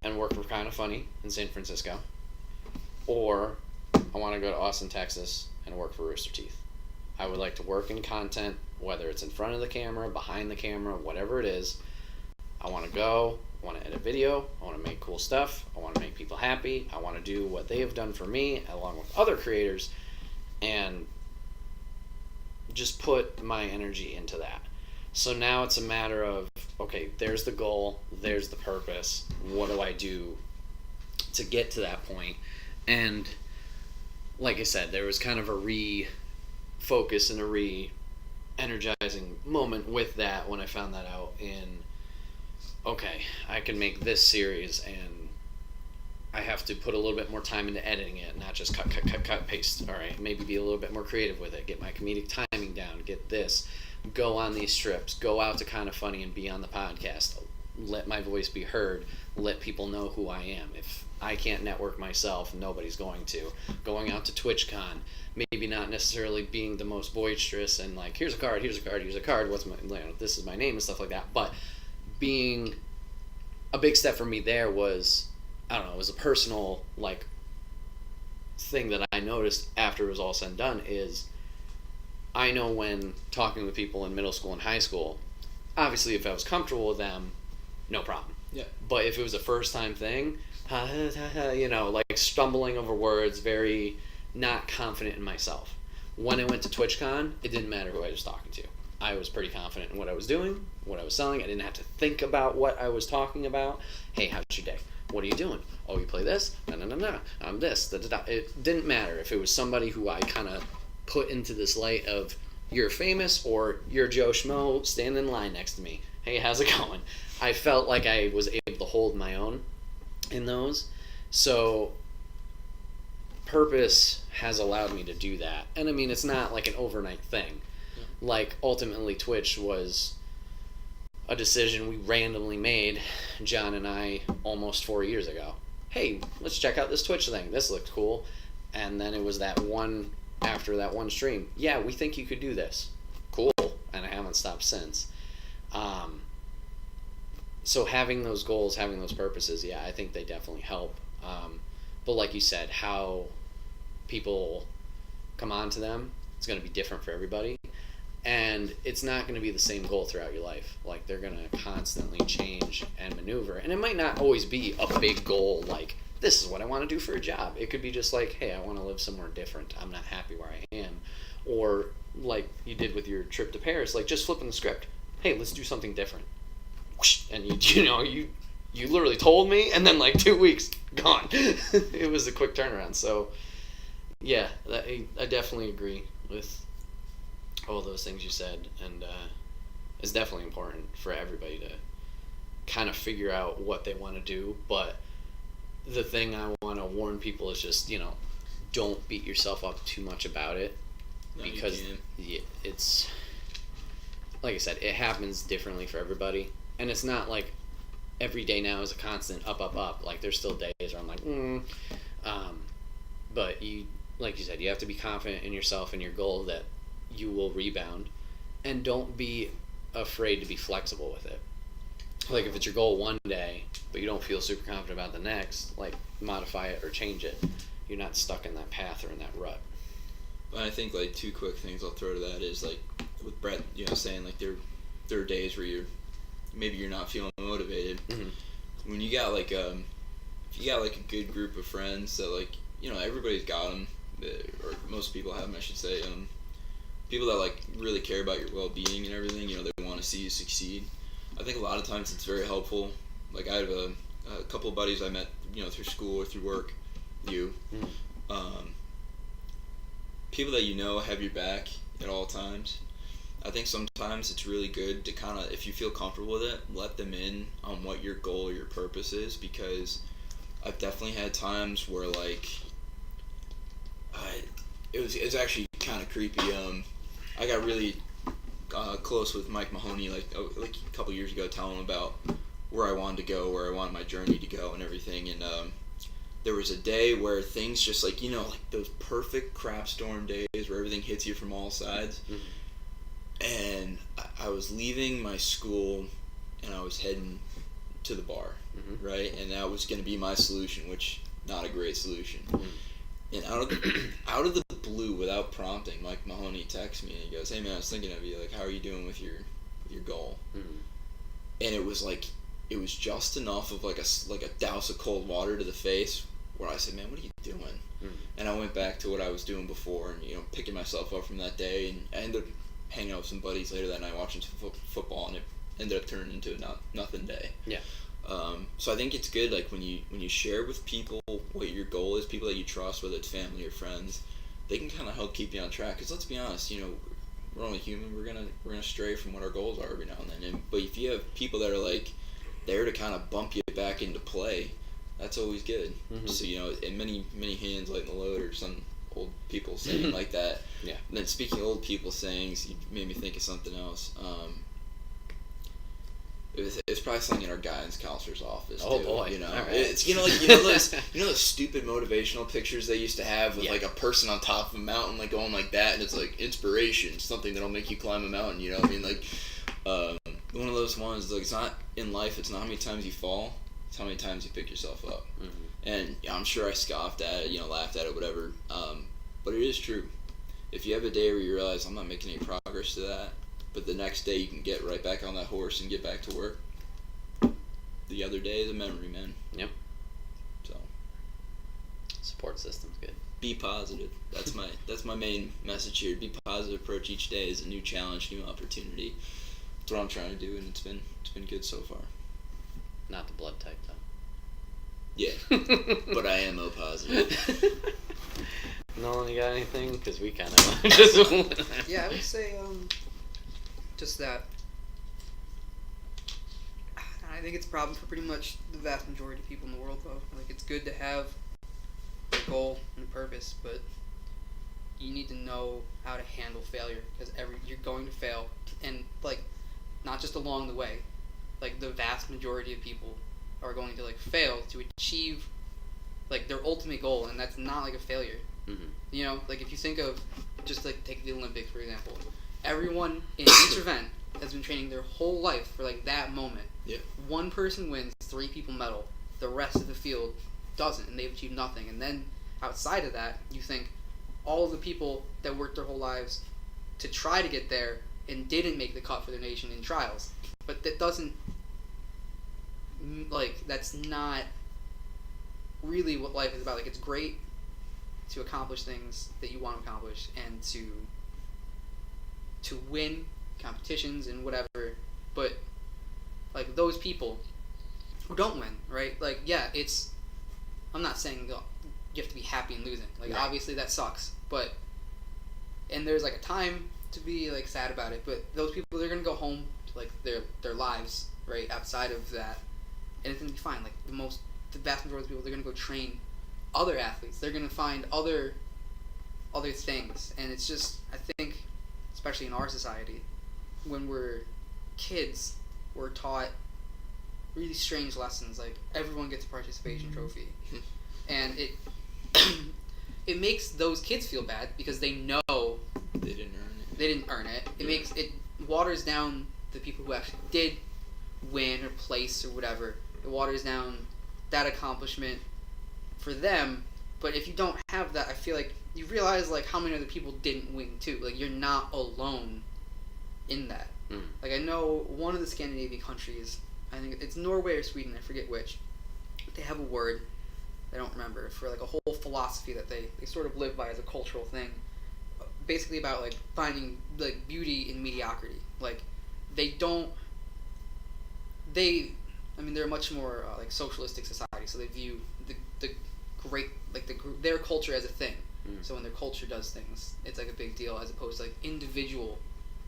and work for Kinda Funny in San Francisco, or I want to go to Austin, Texas and work for Rooster Teeth. I would like to work in content, whether it's in front of the camera, behind the camera, whatever it is. I want to go, I want to edit video, I want to make cool stuff, I want to make people happy, I want to do what they have done for me along with other creators, and just put my energy into that. So now it's a matter of, okay, there's the goal, there's the purpose, what do I do to get to that point? And like I said, there was kind of a refocus and a re-energizing moment with that when I found that out in, okay, I can make this series and I have to put a little bit more time into editing it, not just cut, paste. All right, maybe be a little bit more creative with it, get my comedic timing down, get this, go on these strips, go out to Kinda Funny and be on the podcast, let my voice be heard, let people know who I am. If I can't network myself, nobody's going to. Going out to TwitchCon, maybe not necessarily being the most boisterous and like, here's a card, what's my, this is my name and stuff like that, but being a big step for me there was, I don't know, it was a personal like thing that I noticed after it was all said and done is I know when talking with people in middle school and high school, obviously if I was comfortable with them, no problem. Yeah. But if it was a first time thing, you know, like stumbling over words, very not confident in myself. When I went to TwitchCon, it didn't matter who I was talking to. I was pretty confident in what I was doing, what I was selling. I didn't have to think about what I was talking about. Hey, how's your day? What are you doing? Oh, you play this? No. I'm this. Da-da-da. It didn't matter if it was somebody who I kind of put into this light of you're famous or you're Joe Schmo standing in line next to me. Hey, how's it going? I felt like I was able to hold my own in those. So purpose has allowed me to do that. And I mean, it's not like an overnight thing. Yeah. Like ultimately Twitch was a decision we randomly made, John and I, almost 4 years ago. Hey, let's check out this Twitch thing. This looked cool. And then it was that one, after that one stream, yeah, we think you could do this. Cool. And I haven't stopped since. So having those goals, having those purposes, yeah, I think they definitely help. But like you said, how people come on to them, it's going to be different for everybody. And it's not going to be the same goal throughout your life. Like, they're going to constantly change and maneuver. And it might not always be a big goal like, this is what I want to do for a job. It could be just like, hey, I want to live somewhere different. I'm not happy where I am. Or like you did with your trip to Paris, like just flipping the script. Hey, let's do something different. And you literally told me, and then like 2 weeks, gone. It was a quick turnaround. So, yeah, I definitely agree with all those things you said, and it's definitely important for everybody to kind of figure out what they want to do. But the thing I want to warn people is just, don't beat yourself up too much about it, because it's, like I said, it happens differently for everybody. And it's not like every day now is a constant up. Like, there's still days where I'm like, but you, like you said, you have to be confident in yourself and your goal that you will rebound, and don't be afraid to be flexible with it. Like, if it's your goal one day, but you don't feel super confident about the next, like, modify it or change it. You're not stuck in that path or in that rut. But I think, like, two quick things I'll throw to that is, like, with Brett, saying, like, there are days where you're not feeling motivated. Mm-hmm. When you got, like, if you got, like, a good group of friends that, like, everybody's got them, or most people have them, I should say, people that, like, really care about your well-being and everything, they want to see you succeed. I think a lot of times it's very helpful. Like, I have a couple of buddies I met, through school or through work, people that have your back at all times. I think sometimes it's really good to kind of, if you feel comfortable with it, let them in on what your goal or your purpose is, because I've definitely had times where, like, it was actually kind of creepy. I got really close with Mike Mahoney like a couple years ago, telling him about where I wanted to go, where I wanted my journey to go, and everything. And there was a day where things just like like those perfect crap storm days where everything hits you from all sides. And I was leaving my school, and I was heading to the bar, right? And that was going to be my solution, which not a great solution. And out of the blue, without prompting, Mike Mahoney texts me and he goes, "Hey man, I was thinking of you. Like, how are you doing with your goal?" And it was just enough of like a douse of cold water to the face where I said, "Man, what are you doing?" And I went back to what I was doing before, and picking myself up from that day, and I ended up hanging out with some buddies later that night watching some football, and it ended up turning into a nothing day. Yeah. So I think it's good, like when you share with people what your goal is, people that you trust, whether it's family or friends, they can kind of help keep you on track. Because let's be honest, we're only human. We're gonna stray from what our goals are every now and then. But if you have people that are like there to kind of bump you back into play, that's always good. So and many hands lighten the load, or some old people saying like that. Yeah. And then speaking of old people sayings, you made me think of something else. It's probably something in our guidance counselor's office. Oh too, boy! Right. It's those stupid motivational pictures they used to have with like a person on top of a mountain like going like that, and it's like inspiration, something that'll make you climb a mountain. You know what I mean? Like one of those ones. Like, it's not in life. It's not how many times you fall. It's how many times you pick yourself up. And I'm sure I scoffed at it, laughed at it, whatever. But it is true. If you have a day where you realize I'm not making any progress to that, but the next day you can get right back on that horse and get back to work, the other day is a memory, man. Yep. So support system's good. Be positive. That's my main message here. Be positive. Approach each day as a new challenge, new opportunity. That's what I'm trying to do, and it's been good so far. Not the blood type though. Yeah, but I am O positive. Nolan, you got anything? Because we kind of just. Yeah, I would say just that. I think it's a problem for pretty much the vast majority of people in the world, though. Like, it's good to have a goal and a purpose, but you need to know how to handle failure, because you're going to fail, and like, not just along the way. Like, the vast majority of people are going to like fail to achieve like their ultimate goal, and that's not like a failure. Like if you think of just like take the Olympics for example, everyone in each event has been training their whole life for like that moment. Yeah. One person wins, 3 people medal, the rest of the field doesn't, and they've achieved nothing. And then outside of that, you think all of the people that worked their whole lives to try to get there and didn't make the cut for their nation in trials, but that doesn't that's not really what life is about. Like, it's great to accomplish things that you want to accomplish and to win competitions and whatever, but like those people who don't win, right? Like, yeah, I'm not saying you have to be happy in losing. Like, right. Obviously that sucks, but and there's like a time to be like sad about it, but those people, they're gonna go home to like their lives, right, outside of that, and it's gonna be fine. Like the vast majority of people, they're gonna go train other athletes. They're gonna find other things, and it's just, I think, especially in our society, when we're kids, we're taught really strange lessons. Like, everyone gets a participation trophy, and it makes those kids feel bad because they know they didn't earn it. It waters down the people who actually did win or place or whatever. It waters down that accomplishment for them. But if you don't have that, I feel like you realize like how many other people didn't win too. Like, you're not alone in that. Like, I know one of the Scandinavian countries, I think it's Norway or Sweden, I forget which, they have a word, I don't remember, for like a whole philosophy that they sort of live by as a cultural thing, basically about like finding like beauty in mediocrity. Like, they're a much more like socialistic society, so they view the great, like their culture as a thing. So when their culture does things, it's like a big deal as opposed to like individual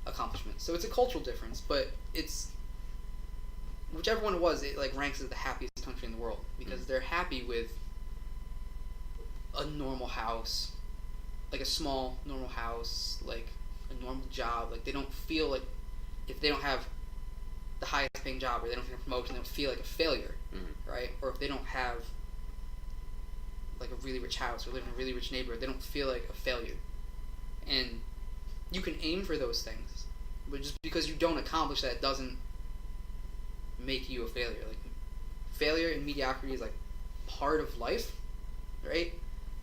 accomplishments. So it's a cultural difference, but it's whichever one it was, it like ranks as the happiest country in the world because they're happy with a normal house, like a small normal house, like a normal job. Like, they don't feel like if they don't have the highest paying job or they don't get a promotion, they don't feel like a failure, right? Or if they don't have like a really rich house or live in a really rich neighborhood, they don't feel like a failure. And you can aim for those things, but just because you don't accomplish that doesn't make you a failure. Like, failure and mediocrity is like part of life, right?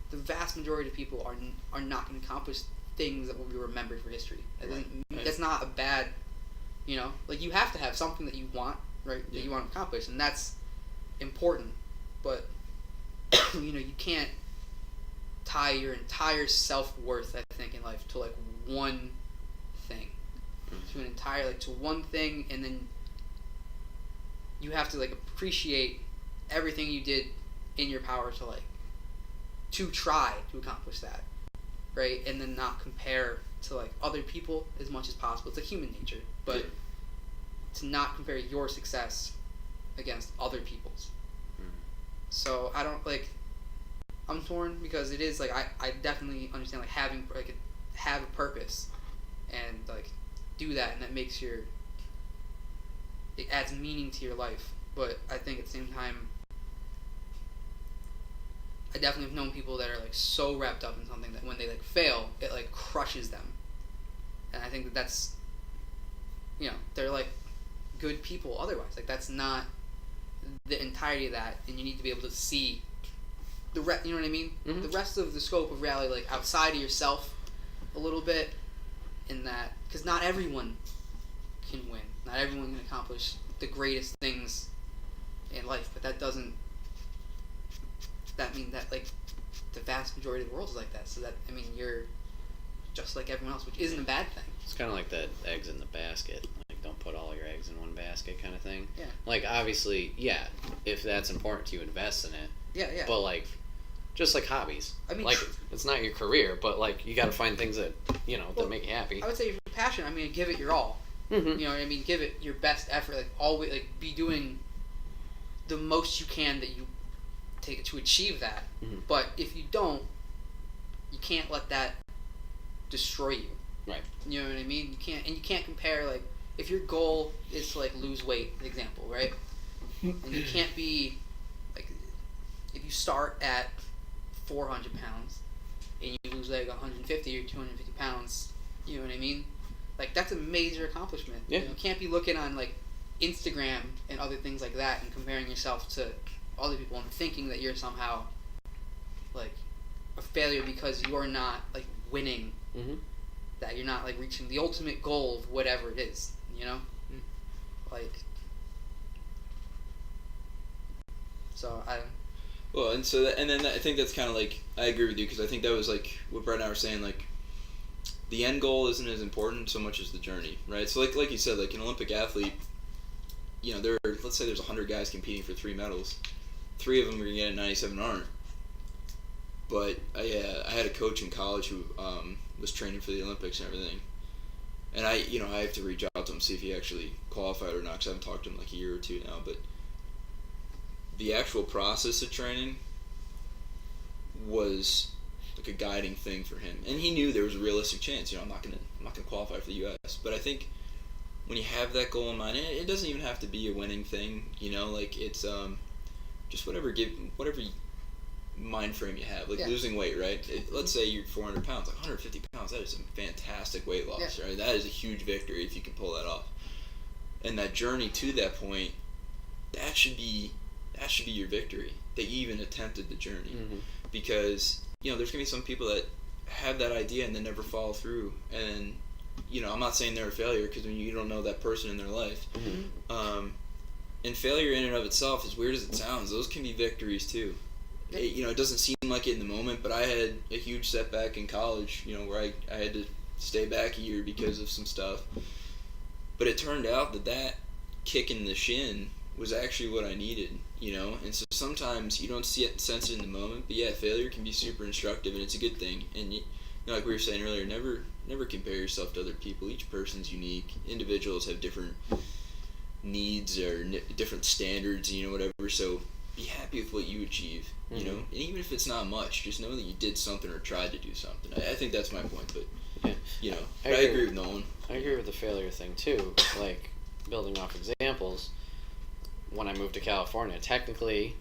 The vast majority of people are not going to accomplish things that will be remembered for history. That's not a bad, like, you have to have something that you want, right? That you want to accomplish, and that's important. But you can't tie your entire self-worth, I think, in life to like one thing, to one thing, and then you have to like appreciate everything you did in your power to try to accomplish that, right? And then not compare to like other people as much as possible. It's like human nature, but to not compare your success against other people's. So I'm torn because it is like I definitely understand like having have a purpose and like do that, and that makes it adds meaning to your life. But I think at the same time, I definitely have known people that are like so wrapped up in something that when they like fail, it like crushes them. And I think that's they're like good people otherwise. Like, that's not the entirety of that, and you need to be able to see the rest. You know what I mean? Mm-hmm. The rest of the scope of reality, like outside of yourself, a little bit. In that, because not everyone can win. Not everyone can accomplish the greatest things in life. But that doesn't. That mean that like the vast majority of the world is like that. So that you're just like everyone else, which isn't a bad thing. It's kind of like the eggs in the basket. Like, don't put all your eggs in one basket, kind of thing. Yeah. Like, obviously, if that's important to you, invest in it. Yeah. But like, just like hobbies. Like, it's not your career, but like, you got to find things that that make you happy. I would say if you're passionate, give it your all. Mm-hmm. You know what I mean? Give it your best effort. Like, always, like, be doing the most you can that you take to achieve that. Mm-hmm. But if you don't, you can't let that destroy you. Right. You know what I mean? You can't compare, like, if your goal is to like lose weight, example, right? And you can't be like, if you start at 400 pounds and you lose like 150 or 250 pounds, you know what I mean? Like, that's a major accomplishment. Yeah. You can't be looking on like Instagram and other things like that and comparing yourself to other people and thinking that you're somehow like a failure because you're not like winning. Mm-hmm. That you're not like reaching the ultimate goal of whatever it is, like. So Well, and so and then I think that's kind of like, I agree with you, because I think that was like what Brett and I were saying, like, the end goal isn't as important so much as the journey, right? So like you said, like an Olympic athlete, let's say there's 100 guys competing for 3 medals, 3 of them are gonna get it, 97 aren't. But I had a coach in college who was training for the Olympics and everything, and I have to reach out to him, see if he actually qualified or not, because I haven't talked to him like a year or two now. But the actual process of training was like a guiding thing for him, and he knew there was a realistic chance. I'm not gonna qualify for the U.S., but I think when you have that goal in mind, it doesn't even have to be a winning thing. Like, it's just whatever mind frame you have, like losing weight, right? Let's say you're 400 pounds, like 150 pounds, that is a fantastic weight loss, right? That is a huge victory if you can pull that off. And that journey to that point, that should be your victory, that you even attempted the journey. Mm-hmm. Because there's gonna be some people that have that idea and then never follow through, and I'm not saying they're a failure, because you don't know that person in their life. Mm-hmm. And failure in and of itself, as weird as it sounds, those can be victories too. It doesn't seem like it in the moment, but I had a huge setback in college, where I had to stay back a year because of some stuff. But it turned out that kick in the shin was actually what I needed, And so sometimes you don't sense it in the moment, but failure can be super instructive, and it's a good thing. And like we were saying earlier, never compare yourself to other people. Each person's unique. Individuals have different needs or different standards, whatever. So be happy with what you achieve, and even if it's not much, just know that you did something or tried to do something. I think that's my point, but I agree with Nolan. I agree with the failure thing too. Like, building off examples, when I moved to California, technically,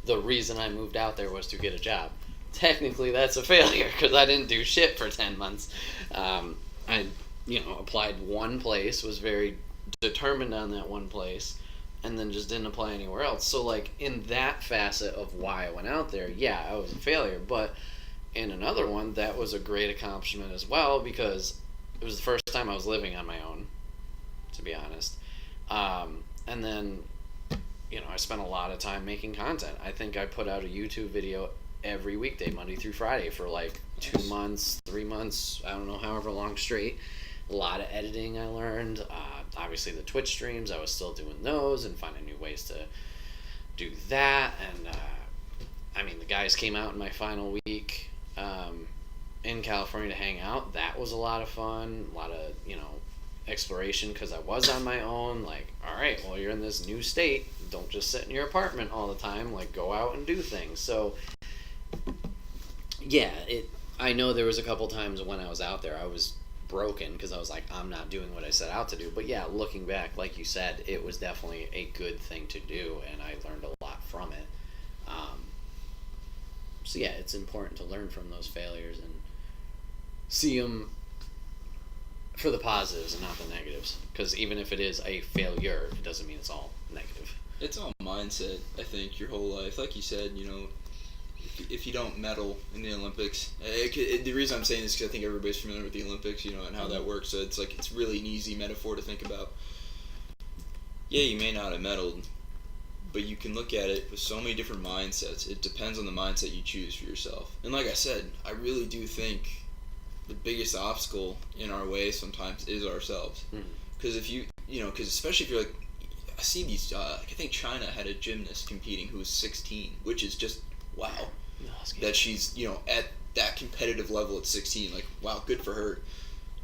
the reason I moved out there was to get a job. Technically, that's a failure because I didn't do shit for 10 months. I, applied one place, was very determined on that one place, and then just didn't apply anywhere else. So, like, in that facet of why I went out there, yeah, I was a failure. But in another one, that was a great accomplishment as well because it was the first time I was living on my own, to be honest. And then, I spent a lot of time making content. I think I put out a YouTube video every weekday, Monday through Friday, for like 2 months, 3 months, I don't know, however long straight. A lot of editing I learned. Obviously, the Twitch streams, I was still doing those and finding new ways to do that. And, the guys came out in my final week in California to hang out. That was a lot of fun. A lot of, exploration because I was on my own. Like, all right, well, you're in this new state. Don't just sit in your apartment all the time. Like, go out and do things. So, yeah, I know there was a couple times when I was out there I was broken because I was like, I'm not doing what I set out to do. But yeah, looking back, like you said, it was definitely a good thing to do, and I learned a lot from it. So yeah, it's important to learn from those failures and see them for the positives and not the negatives. Because even if it is a failure, it doesn't mean it's all negative. It's all mindset, I think, your whole life. Like you said, if you don't medal in the Olympics, the reason I'm saying this is because I think everybody's familiar with the Olympics, and how that works. So it's really an easy metaphor to think about. Yeah, you may not have medaled, but you can look at it with so many different mindsets. It depends on the mindset you choose for yourself. And like I said, I really do think the biggest obstacle in our way sometimes is ourselves. Because because especially if you're like, I see these, I think China had a gymnast competing who was 16, which is just, wow. That she's, at that competitive level at 16. Like, wow, good for her.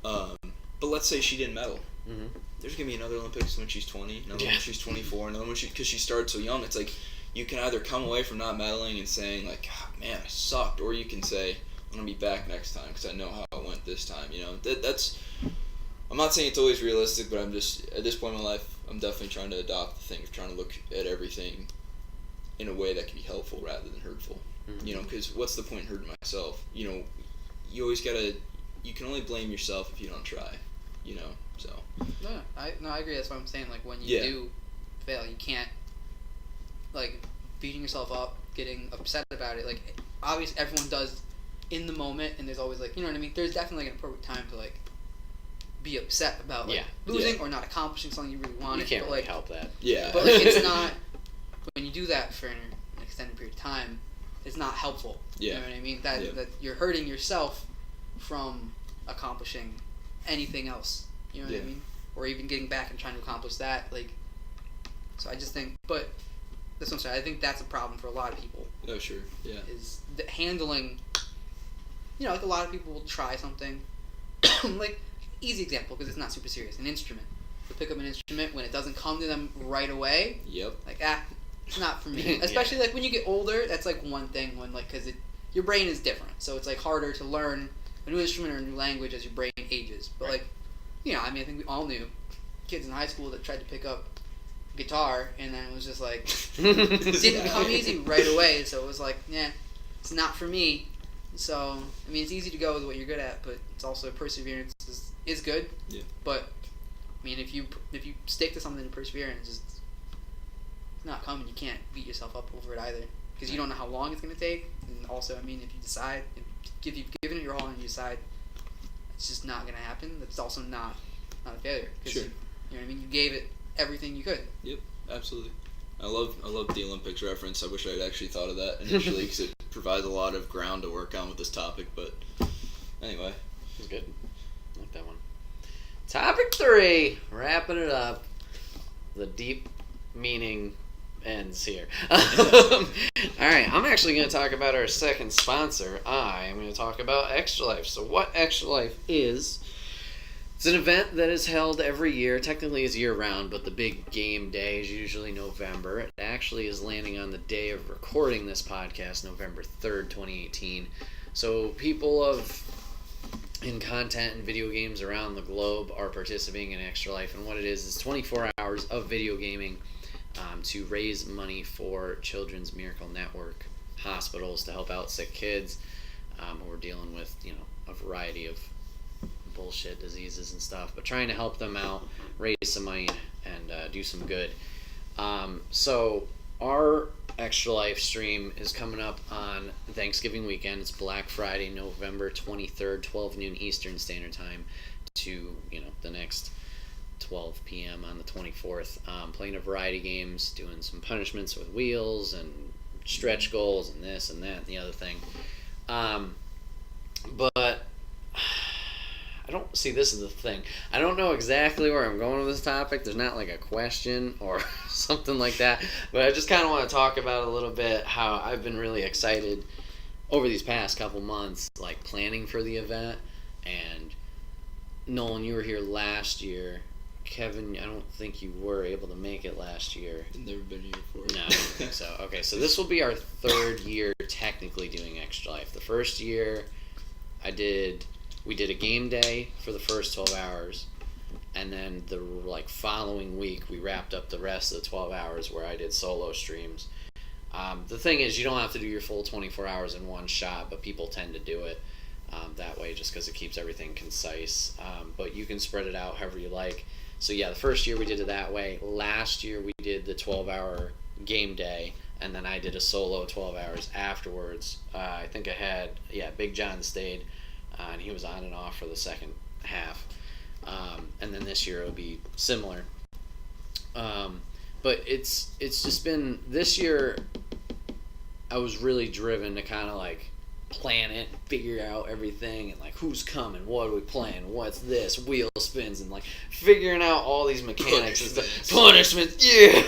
But let's say she didn't medal. Mm-hmm. There's going to be another Olympics when she's 20, another when she's 24, another one because she started so young. It's like, you can either come away from not medaling and saying, like, man, I sucked, or you can say, I'm going to be back next time because I know how it went this time. That's, I'm not saying it's always realistic, but I'm just, at this point in my life, I'm definitely trying to adopt the thing of trying to look at everything in a way that can be helpful rather than hurtful. Mm-hmm. Because what's the point in hurting myself? You always gotta, you can only blame yourself if you don't try, so. No, I agree. That's what I'm saying. Like, when you do fail, you can't, like, beating yourself up, getting upset about it. Like, obviously everyone does in the moment, and there's always, like, you know what I mean? There's definitely, like, an appropriate time to, like, be upset about, like, losing or not accomplishing something you really wanted. You can't but, really like, help that. Yeah. But, like, it's not, when you do that for an extended period of time, it's not helpful. Yeah. You know what I mean? That you're hurting yourself from accomplishing anything else. You know what I mean? Or even getting back and trying to accomplish that. Like, so I just think, but that's what I'm saying. I think that's a problem for a lot of people. Oh, sure. Yeah. Is handling, like, a lot of people will try something. Like, easy example, because it's not super serious. An instrument. They'll pick up an instrument when it doesn't come to them right away. Yep. Like, it's not for me. Especially, like, when you get older, that's, like, one thing when, like, because your brain is different. So it's, like, harder to learn a new instrument or a new language as your brain ages. But, like, I think we all knew kids in high school that tried to pick up guitar, and then it was just, like, didn't come easy right away. So it was like, it's not for me. So, it's easy to go with what you're good at, but it's also perseverance is good. Yeah. But, if you stick to something and persevere and just it's not coming, you can't beat yourself up over it either, because you don't know how long it's going to take. And also, if you decide, if you've given it your all and you decide it's just not going to happen, that's also not a failure. Sure. You gave it everything you could. Yep, absolutely. I love the Olympics reference. I wish I'd actually thought of that initially, because it provides a lot of ground to work on with this topic. But anyway, it was good. I like that one. Topic 3, wrapping it up. The deep meaning ends here. Alright, I'm actually going to talk about our second sponsor. I'm going to talk about Extra Life. So what Extra Life is, it's an event that is held every year. Technically it's year-round, but the big game day is usually November. It actually is landing on the day of recording this podcast, November 3rd, 2018. So people of in content and video games around the globe are participating in Extra Life. And what it is 24 hours of video gaming to raise money for Children's Miracle Network hospitals to help out sick kids who are dealing with, a variety of bullshit diseases and stuff, but trying to help them out, raise some money, and do some good. So our Extra Life stream is coming up on Thanksgiving weekend. It's Black Friday, November 23rd, 12 noon Eastern Standard Time to, the next 12 p.m. on the 24th. Playing a variety of games, doing some punishments with wheels and stretch goals and this and that and the other thing. But I don't see, this is the thing. I don't know exactly where I'm going with this topic. There's not like a question or something like that. But I just kind of want to talk about a little bit how I've been really excited over these past couple months, like planning for the event. And Nolan, you were here last year. Kevin, I don't think you were able to make it last year. I've never been here before. No, I don't think so. Okay, so this will be our third year technically doing Extra Life. The first year we did a game day for the first 12 hours, and then the following week we wrapped up the rest of the 12 hours where I did solo streams. The thing is, you don't have to do your full 24 hours in one shot, but people tend to do it that way just because it keeps everything concise. But you can spread it out however you like. So yeah, the first year we did it that way. Last year we did the 12-hour game day, and then I did a solo 12 hours afterwards. I think I had, Big John stayed, and he was on and off for the second half. And then this year it'll be similar. But it's just been, this year I was really driven to kind of plan it, figure out everything, and who's coming, what are we playing, what's this, wheel spins, and figuring out all these mechanics and stuff. Punishments, yeah.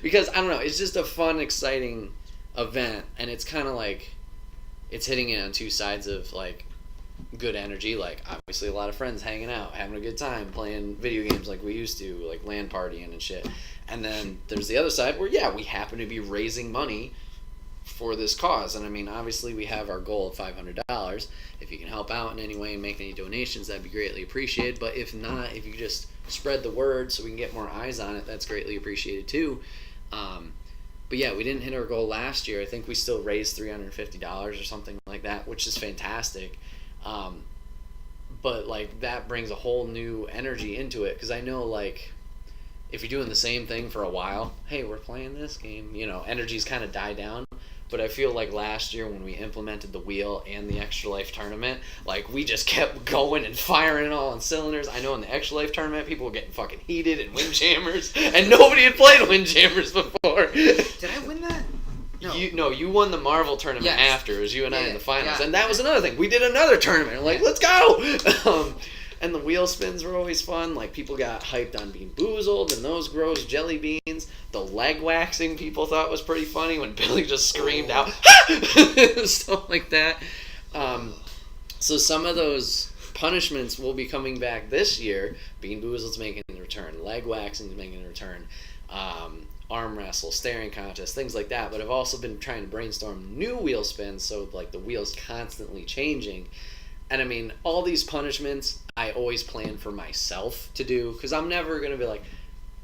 Because I don't know, it's just a fun, exciting event, and it's kind of it's hitting it on two sides of good energy, obviously a lot of friends hanging out, having a good time, playing video games like we used to, LAN partying and shit. And then there's the other side where we happen to be raising money for this cause. And I mean, obviously we have our goal of $500. If you can help out in any way and make any donations, that'd be greatly appreciated. But if not, if you just spread the word so we can get more eyes on it, that's greatly appreciated too. But yeah, we didn't hit our goal last year. I think we still raised $350 or something like that, which is fantastic. But that brings a whole new energy into it, because I know if you're doing the same thing for a while, hey, we're playing this game, energies kind of die down. But I feel last year when we implemented the wheel and the Extra Life tournament, we just kept going and firing it all on cylinders. I know in the Extra Life tournament, people were getting fucking heated and Windjammers, and nobody had played Windjammers before. Did I win that? No. You won the Marvel tournament after. It was you and I in the finals. Yeah. And that was another thing. We did another tournament. Let's go! And the wheel spins were always fun. People got hyped on Bean Boozled and those gross jelly beans. The leg waxing people thought was pretty funny when Billy just screamed out, stuff like that. So some of those punishments will be coming back this year. Bean Boozled's making a return. Leg waxing's making a return. Arm wrestle, staring contest, things like that. But I've also been trying to brainstorm new wheel spins, so the wheel's constantly changing. And I mean, all these punishments I always plan for myself to do, because I'm never going to be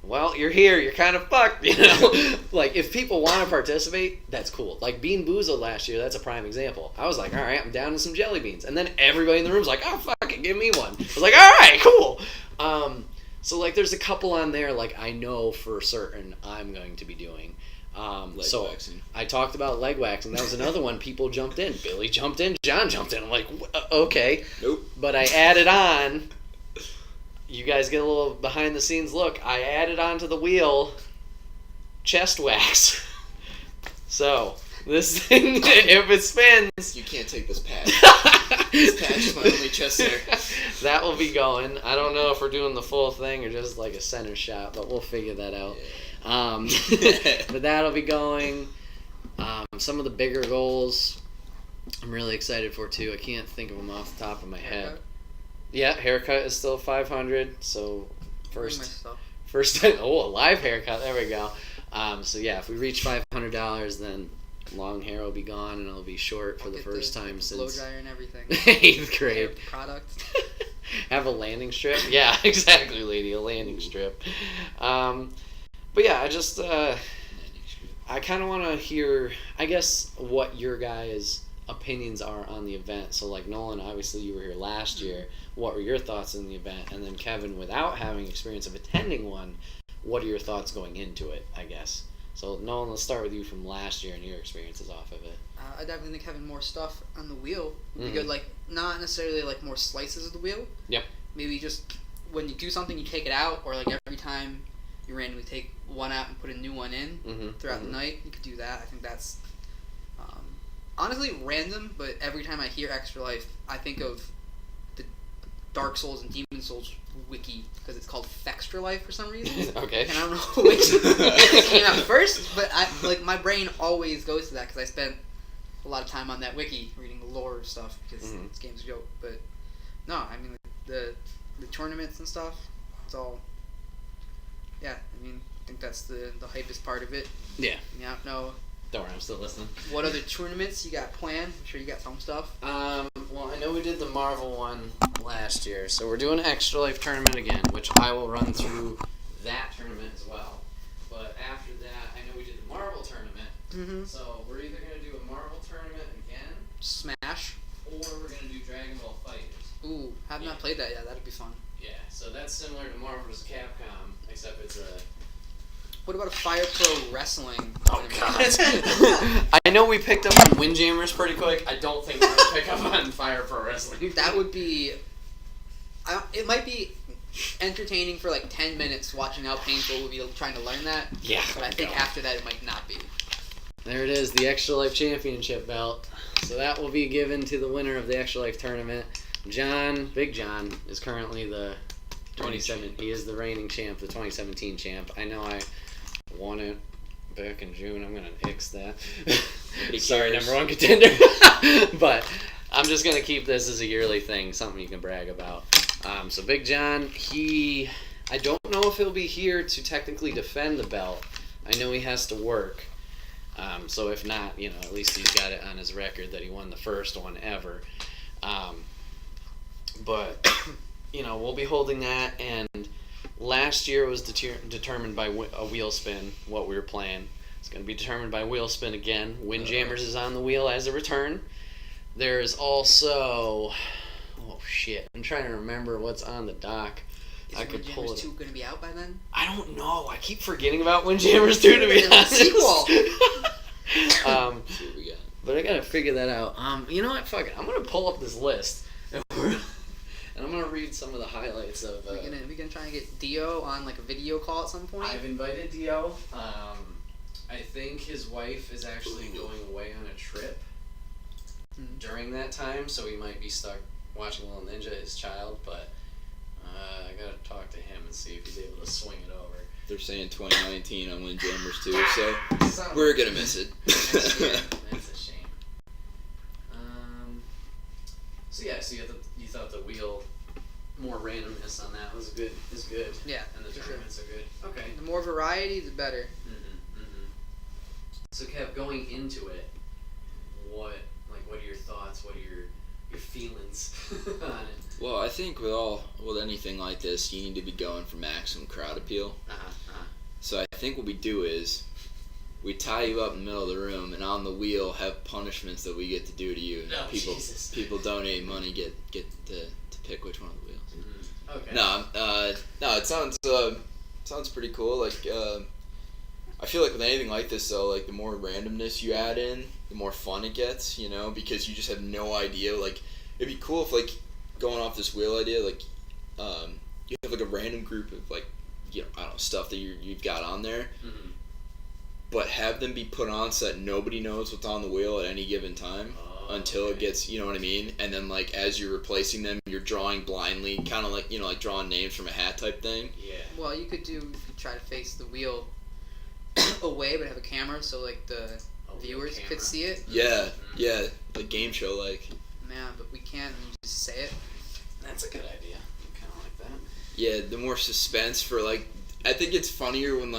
well, you're here, you're kind of fucked, if people want to participate, that's cool. Bean Boozled last year, that's a prime example. I was all right, I'm down to some jelly beans. And then everybody in the room's oh, fuck it, give me one. I was all right, cool. So there's a couple on there I know for certain I'm going to be doing. Leg waxing. I talked about leg waxing. That was another one. People jumped in. Billy jumped in. John jumped in. I'm okay. Nope. But I added on. You guys get a little behind the scenes look. I added on to the wheel chest wax. So this thing, if it spins, you can't take this patch. This patch is my only chest hair. That will be going. I don't know if we're doing the full thing or just a center shot, but we'll figure that out. Yeah. But that'll be going. Some of the bigger goals I'm really excited for too. I can't think of them off the top of my head. Yeah, haircut is still 500. So first a live haircut. There we go. So yeah, if we reach $500, then long hair will be gone and it'll be short for the first time blow since dryer and everything. 8th grade. Product. Have a landing strip? Yeah, exactly, lady. A landing strip. But yeah, I just I kind of want to hear, I guess, what your guys' opinions are on the event. So, like, Nolan, obviously you were here last year. What were your thoughts on the event? And then Kevin, without having experience of attending one, what are your thoughts going into it, I guess? So, Nolan, let's start with you from last year and your experiences off of it. I definitely think having more stuff on the wheel would be good. Like, not necessarily, like, more slices of the wheel. Yep. Maybe just when you do something, you take it out, or, like, every time you randomly take one out and put a new one in throughout the night, you could do that. I think that's honestly random, but every time I hear Extra Life, I think of the Dark Souls and Demon Souls wiki, because it's called Fextra Life for some reason. Okay. And I don't know which came out first, but my brain always goes to that because I spent a lot of time on that wiki reading the lore stuff because this game's a joke. But no, I mean the tournaments and stuff, it's all. Yeah, I mean, I think that's the hypest part of it. Yeah. Yeah, no. Don't worry, I'm still listening. What other tournaments you got planned? I'm sure you got some stuff. Well, I know we did the Marvel one last year, so we're doing an Extra Life tournament again, which I will run through that tournament as well. But after that, I know we did the Marvel tournament, so we're either going to do a Marvel tournament again, Smash, or we're going to do Dragon Ball FighterZ. Ooh, have not played that yet. That'd be fun. Yeah, so that's similar to Marvel vs. Capcom, except it's a... What about a Fire Pro Wrestling? Oh, God. I know we picked up on Windjammers pretty quick. I don't think we're going to pick up on Fire Pro Wrestling. That would be... it might be entertaining for like 10 minutes watching how painful it would be trying to learn that. Yeah. But I think after that it might not be. There it is, the Extra Life Championship belt. So that will be given to the winner of the Extra Life tournament. Big John, is currently the 27. He is the reigning champ, the 2017 champ. I know I won it back in June. I'm gonna nix that. Sorry, number one contender. But I'm just gonna keep this as a yearly thing, something you can brag about. So Big John, I don't know if he'll be here to technically defend the belt. I know he has to work. So if not, at least he's got it on his record that he won the first one ever. But, we'll be holding that, and last year was determined by a wheel spin, what we were playing. It's going to be determined by wheel spin again. Windjammers is on the wheel as a return. There's also... Oh, shit. I'm trying to remember what's on the dock. Is Windjammers 2 going to be out by then? I don't know. I keep forgetting about Windjammers 2, to be honest. Sequel! See what we got. But I got to figure that out. You know what? Fuck it. I'm going to pull up this list. And I'm going to read some of the highlights of... we gonna try and get Dio on like a video call at some point? I've invited Dio. I think his wife is actually going away on a trip during that time, so he might be stuck watching Little Ninja, his child, but I got to talk to him and see if he's able to swing it over. They're saying 2019 on Windjammers too, so we're going to miss it. Next year. That's a shame. So yeah, so you thought the wheel, more randomness on that is good. Yeah, and the tournaments are good. Okay. The more variety, the better. So Kev, going into it, what are your thoughts? What are your feelings on it? Well, I think with anything like this, you need to be going for maximum crowd appeal. So I think what we do is we tie you up in the middle of the room, and on the wheel have punishments that we get to do to you. And people donate money get to pick which one of the wheels. Okay. No, it sounds pretty cool. Like I feel like with anything like this, though, like the more randomness you add in, the more fun it gets. Because you just have no idea. Like it'd be cool if going off this wheel idea, you have a random group of I don't know, stuff that you've got on there. But have them be put on so that nobody knows what's on the wheel at any given time until it gets, you know what I mean? And then, as you're replacing them, you're drawing blindly, kind of like drawing names from a hat type thing. Yeah. Well, you could try to face the wheel away, but have a camera so, the viewers could see it. Yeah, like game show, Man, but we can't just say it. That's a good idea. I kind of like that. Yeah, the more suspense for, I think it's funnier when,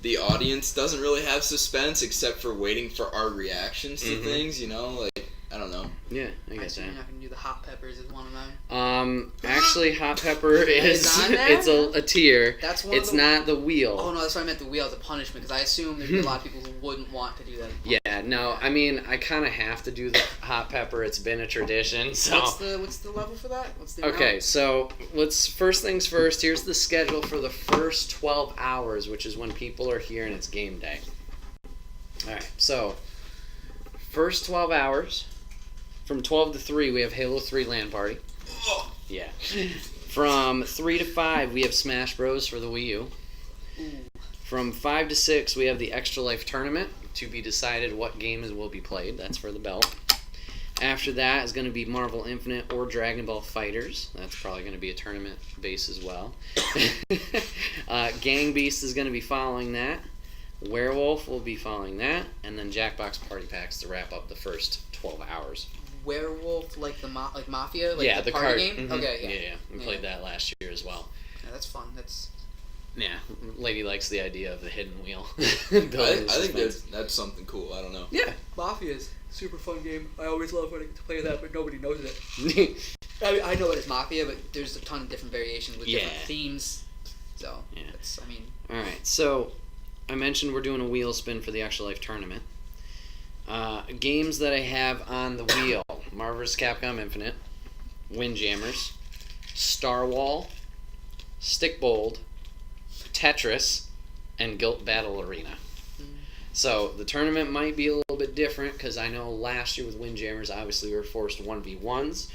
the audience doesn't really have suspense except for waiting for our reactions to Mhm. things, you know? Like, I don't know. Yeah, I I get assume that. you're not gonna do the hot peppers as one of them. Actually, hot pepper is It's on there? it's a tier. That's one. It's of the, not the wheel. Oh no, that's why I meant the wheel as a punishment because I assume there'd be a lot of people who wouldn't want to do that. Yeah, no, I mean, I kind of have to do the hot pepper. It's been a tradition, so. What's the level for that? What's the Okay, amount? so let's first things first. Here's the schedule for the first 12 hours, which is when people are here and it's game day. All right, so first 12 hours, from 12 to 3, we have Halo 3 LAN party. Yeah. From 3 to 5, we have Smash Bros for the Wii U. Ooh. From 5 to 6, we have the Extra Life tournament to be decided what games will be played. That's for the belt. After that is going to be Marvel Infinite or Dragon Ball Fighters. That's probably going to be a tournament base as well. Gang Beast is going to be following that. Werewolf will be following that. And then Jackbox Party Packs to wrap up the first 12 hours. Werewolf, like the like Mafia, like yeah, the card party game. mhm. Okay, Yeah. We played that last year as well. Yeah, that's fun. That's Yeah, lady likes the idea of the hidden wheel. I think that's something cool. I don't know. Yeah. Mafia is a super fun game. I always love when I get to play that, but nobody knows it. I mean, I know it is Mafia, but there's a ton of different variations with different Yeah. themes. So Yeah. that's, I mean, Alright, so I mentioned we're doing a wheel spin for the Extra Life tournament. Games that I have on the wheel: Marvel vs. Capcom Infinite, Windjammers, Star Wall, Stickbold, Tetris, and Guilt Battle Arena. So the tournament might be a little bit different because I know last year with Windjammers, obviously we were forced 1v1s.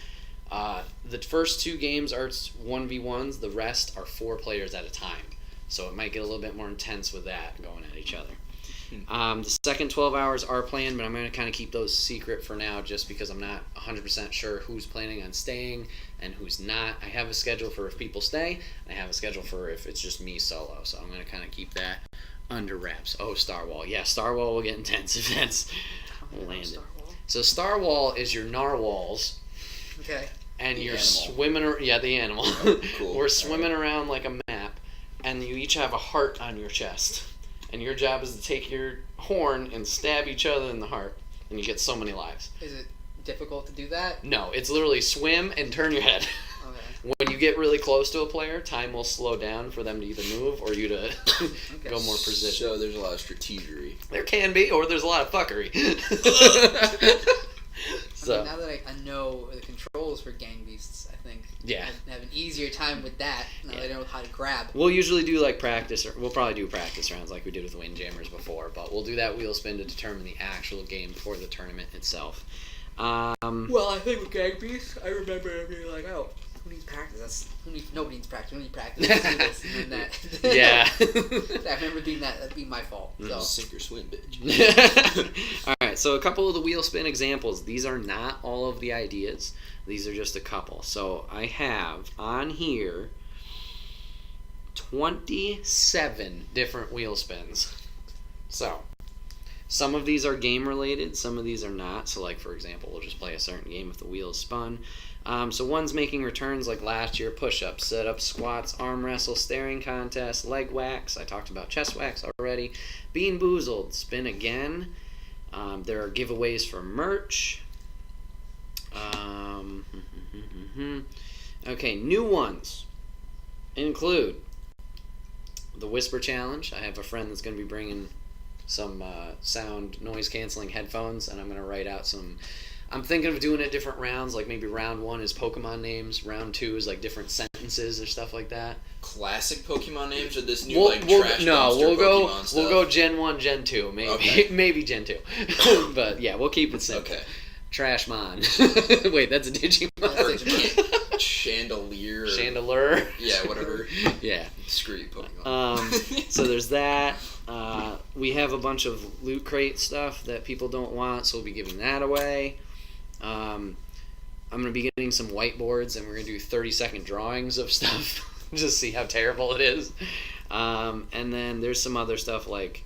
The first 2 games are 1v1s, the rest are 4 players at a time. So it might get a little bit more intense with that going at each other. The second 12 hours are planned, but I'm going to kind of keep those secret for now just because I'm not 100% sure who's planning on staying and who's not. I have a schedule for if people stay, and I have a schedule for if it's just me solo. So I'm going to kind of keep that under wraps. Oh, Star Wall. Yeah, Star Wall will get intense if that's landed. Star Wars. So Star Wall is your narwhals, Okay. and The you're animal. swimming. Yeah, the animal. Cool. We're swimming around like a map, and you each have a heart on your chest, and your job is to take your horn and stab each other in the heart, and you get so many lives. Is it difficult to do that? No, it's literally swim and turn your head. Okay. When you get really close to a player, time will slow down for them to either move or you to go more precision. So there's a lot of strategery. There can be, or there's a lot of fuckery. I mean, now that I know the controls for Gang Beasts, I think Yeah. I'd have an easier time with that. Now that I know how to grab. We'll usually do like practice, or we'll probably do practice rounds like we did with Windjammers before, but we'll do that wheel spin to determine the actual game for the tournament itself. Well, I think with Gang Beasts, I remember being like, oh, who needs practice? Nobody needs practice. We need practice. Let's do this. And then that. Yeah. I remember being that'd be my fault. So. Sink or swim, bitch. Alright, so a couple of the wheel spin examples. These are not all of the ideas. These are just a couple. So I have on here 27 different wheel spins. So some of these are game related, some of these are not. So like for example, we'll just play a certain game if the wheel is spun. So one's making returns like last year: push-ups, sit-ups, squats, arm wrestle, staring contest, leg wax. I talked about chest wax already. Bean Boozled, spin again. There are giveaways for merch. Okay, new ones include the Whisper Challenge. I have a friend that's going to be bringing some sound noise canceling headphones, and I'm going to write out some. I'm thinking of doing it different rounds, like maybe round 1 is Pokemon names, round 2 is like different sentences or stuff like that. Classic Pokemon names or this new We'll trash dumpster go Pokemon stuff? we'll go Gen 1, Gen 2, maybe Okay. maybe Gen 2. But yeah, we'll keep it simple. Okay. Trashmon. Wait, that's a Digimon. That's Digimon. Chandelier. Or, Chandelure. Yeah, whatever. Yeah. Screw you, Pokemon. So there's that. We have a bunch of loot crate stuff that people don't want, so we'll be giving that away. I'm going to be getting some whiteboards, and we're going to do 30-second drawings of stuff. Just see how terrible it is. And then there's some other stuff like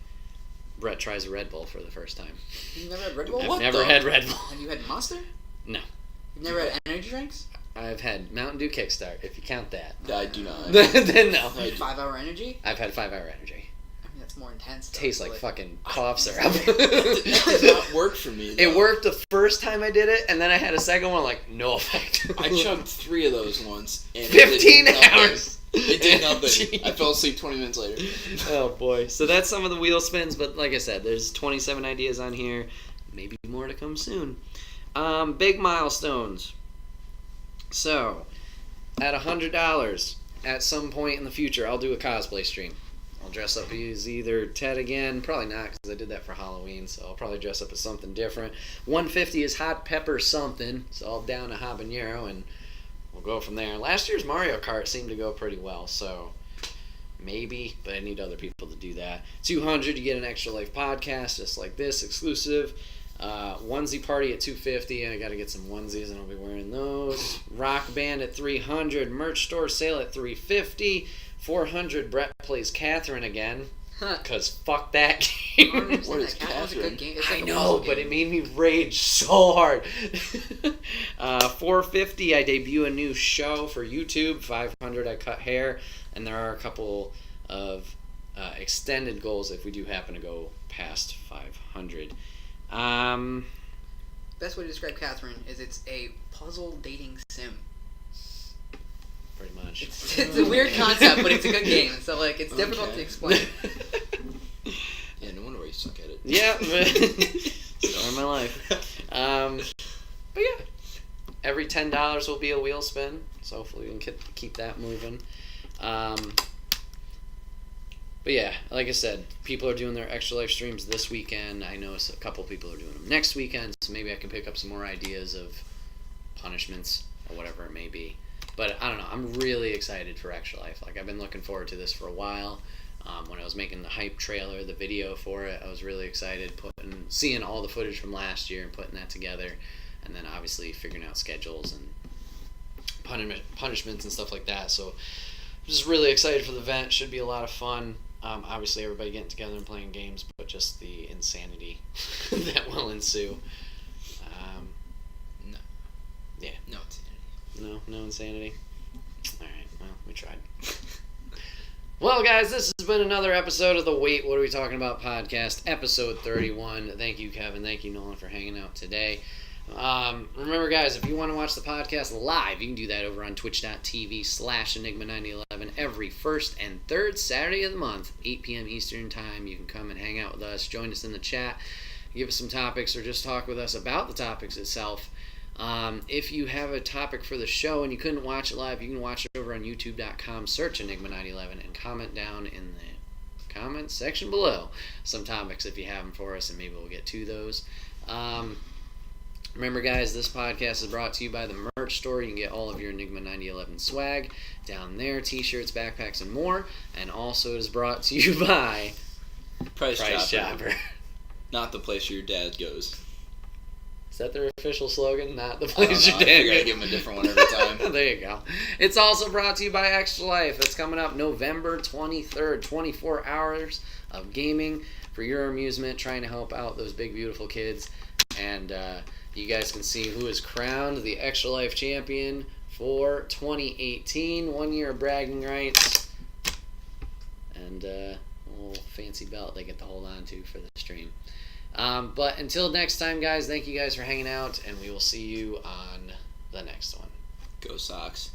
Brett tries a Red Bull for the first time. You've never had Red Bull? I've never had Red Bull. Have you had Monster? No. You've never had energy drinks? I've had Mountain Dew Kickstart, if you count that. I do not. Then no. 5-hour energy? I've had 5-hour energy. I mean, that's more intense. Though, Tastes so, like fucking cough syrup. That did not work for me, though. It worked the first time I did it, and then I had a second one, like, no effect. I chugged 3 of those once. And 15 it did nothing. hours. It did nothing. Jeez. I fell asleep 20 minutes later. Oh, boy. So that's some of the wheel spins, but like I said, there's 27 ideas on here. Maybe more to come soon. Big milestones. So, at $100, at some point in the future, I'll do a cosplay stream. I'll dress up as either Ted again. Probably not, because I did that for Halloween, so I'll probably dress up as something different. 150 is hot pepper something, so I'll down a habanero, and we'll go from there. Last year's Mario Kart seemed to go pretty well, so maybe, but I need other people to do that. 200, you get an Extra Life podcast, just like this, exclusive. Onesie party at 250. I got to get some onesies, and I'll be wearing those. Rock band at 300. Merch store sale at 350. 400. Brett plays Catherine again. Because fuck that game. What is That was a good game. It's I like a know, puzzle but game. it made me rage so hard. 450, I debut a new show for YouTube. 500, I cut hair. And there are a couple of extended goals if we do happen to go past 500. Best way to describe Catherine is it's a puzzle dating sim. Pretty much. It's a weird concept, but it's a good game. So like it's difficult Okay. to explain. Yeah, no wonder why you suck at it. Yeah, story of my life. But yeah, every $10 will be a wheel spin, so hopefully we can keep that moving. But yeah, like I said, people are doing their Extra Life streams this weekend. I know a couple people are doing them next weekend, so maybe I can pick up some more ideas of punishments or whatever it may be. But I don't know, I'm really excited for Extra Life. Like, I've been looking forward to this for a while. When I was making the hype trailer, the video for it, I was really excited seeing all the footage from last year and putting that together. And then obviously figuring out schedules and punishments and stuff like that. So I'm just really excited for the event. Should be a lot of fun. Obviously everybody getting together and playing games, but just the insanity that will ensue. No. Yeah. No, it's insanity. No insanity. Alright, well, we tried. Well, guys, this has been another episode of the Wait, What Are We Talking About podcast, episode 31. Thank you, Kevin. Thank you, Nolan, for hanging out today. Remember, guys, if you want to watch the podcast live, you can do that over on twitch.tv/Enigma9011 every first and third Saturday of the month, 8 p.m. Eastern Time. You can come and hang out with us, join us in the chat, give us some topics, or just talk with us about the topics itself. If you have a topic for the show and you couldn't watch it live, you can watch it over on youtube.com, search Enigma9011, and comment down in the comment section below some topics if you have them for us, and maybe we'll get to those. Remember, guys, this podcast is brought to you by the merch store. You can get all of your Enigma 9011 swag down there, t-shirts, backpacks, and more. And also it is brought to you by Price Chopper. Not the place your dad goes. Is that their official slogan? Not the I don't place know, your I dad figured I'd goes. give him a different one every time. There you go. It's also brought to you by Extra Life. It's coming up November 23rd. 24 hours of gaming for your amusement, trying to help out those big, beautiful kids. And you guys can see who is crowned the Extra Life champion for 2018. 1 year of bragging rights. And a little fancy belt they get to hold on to for the stream. But until next time, guys, thank you guys for hanging out, and we will see you on the next one. Go Sox.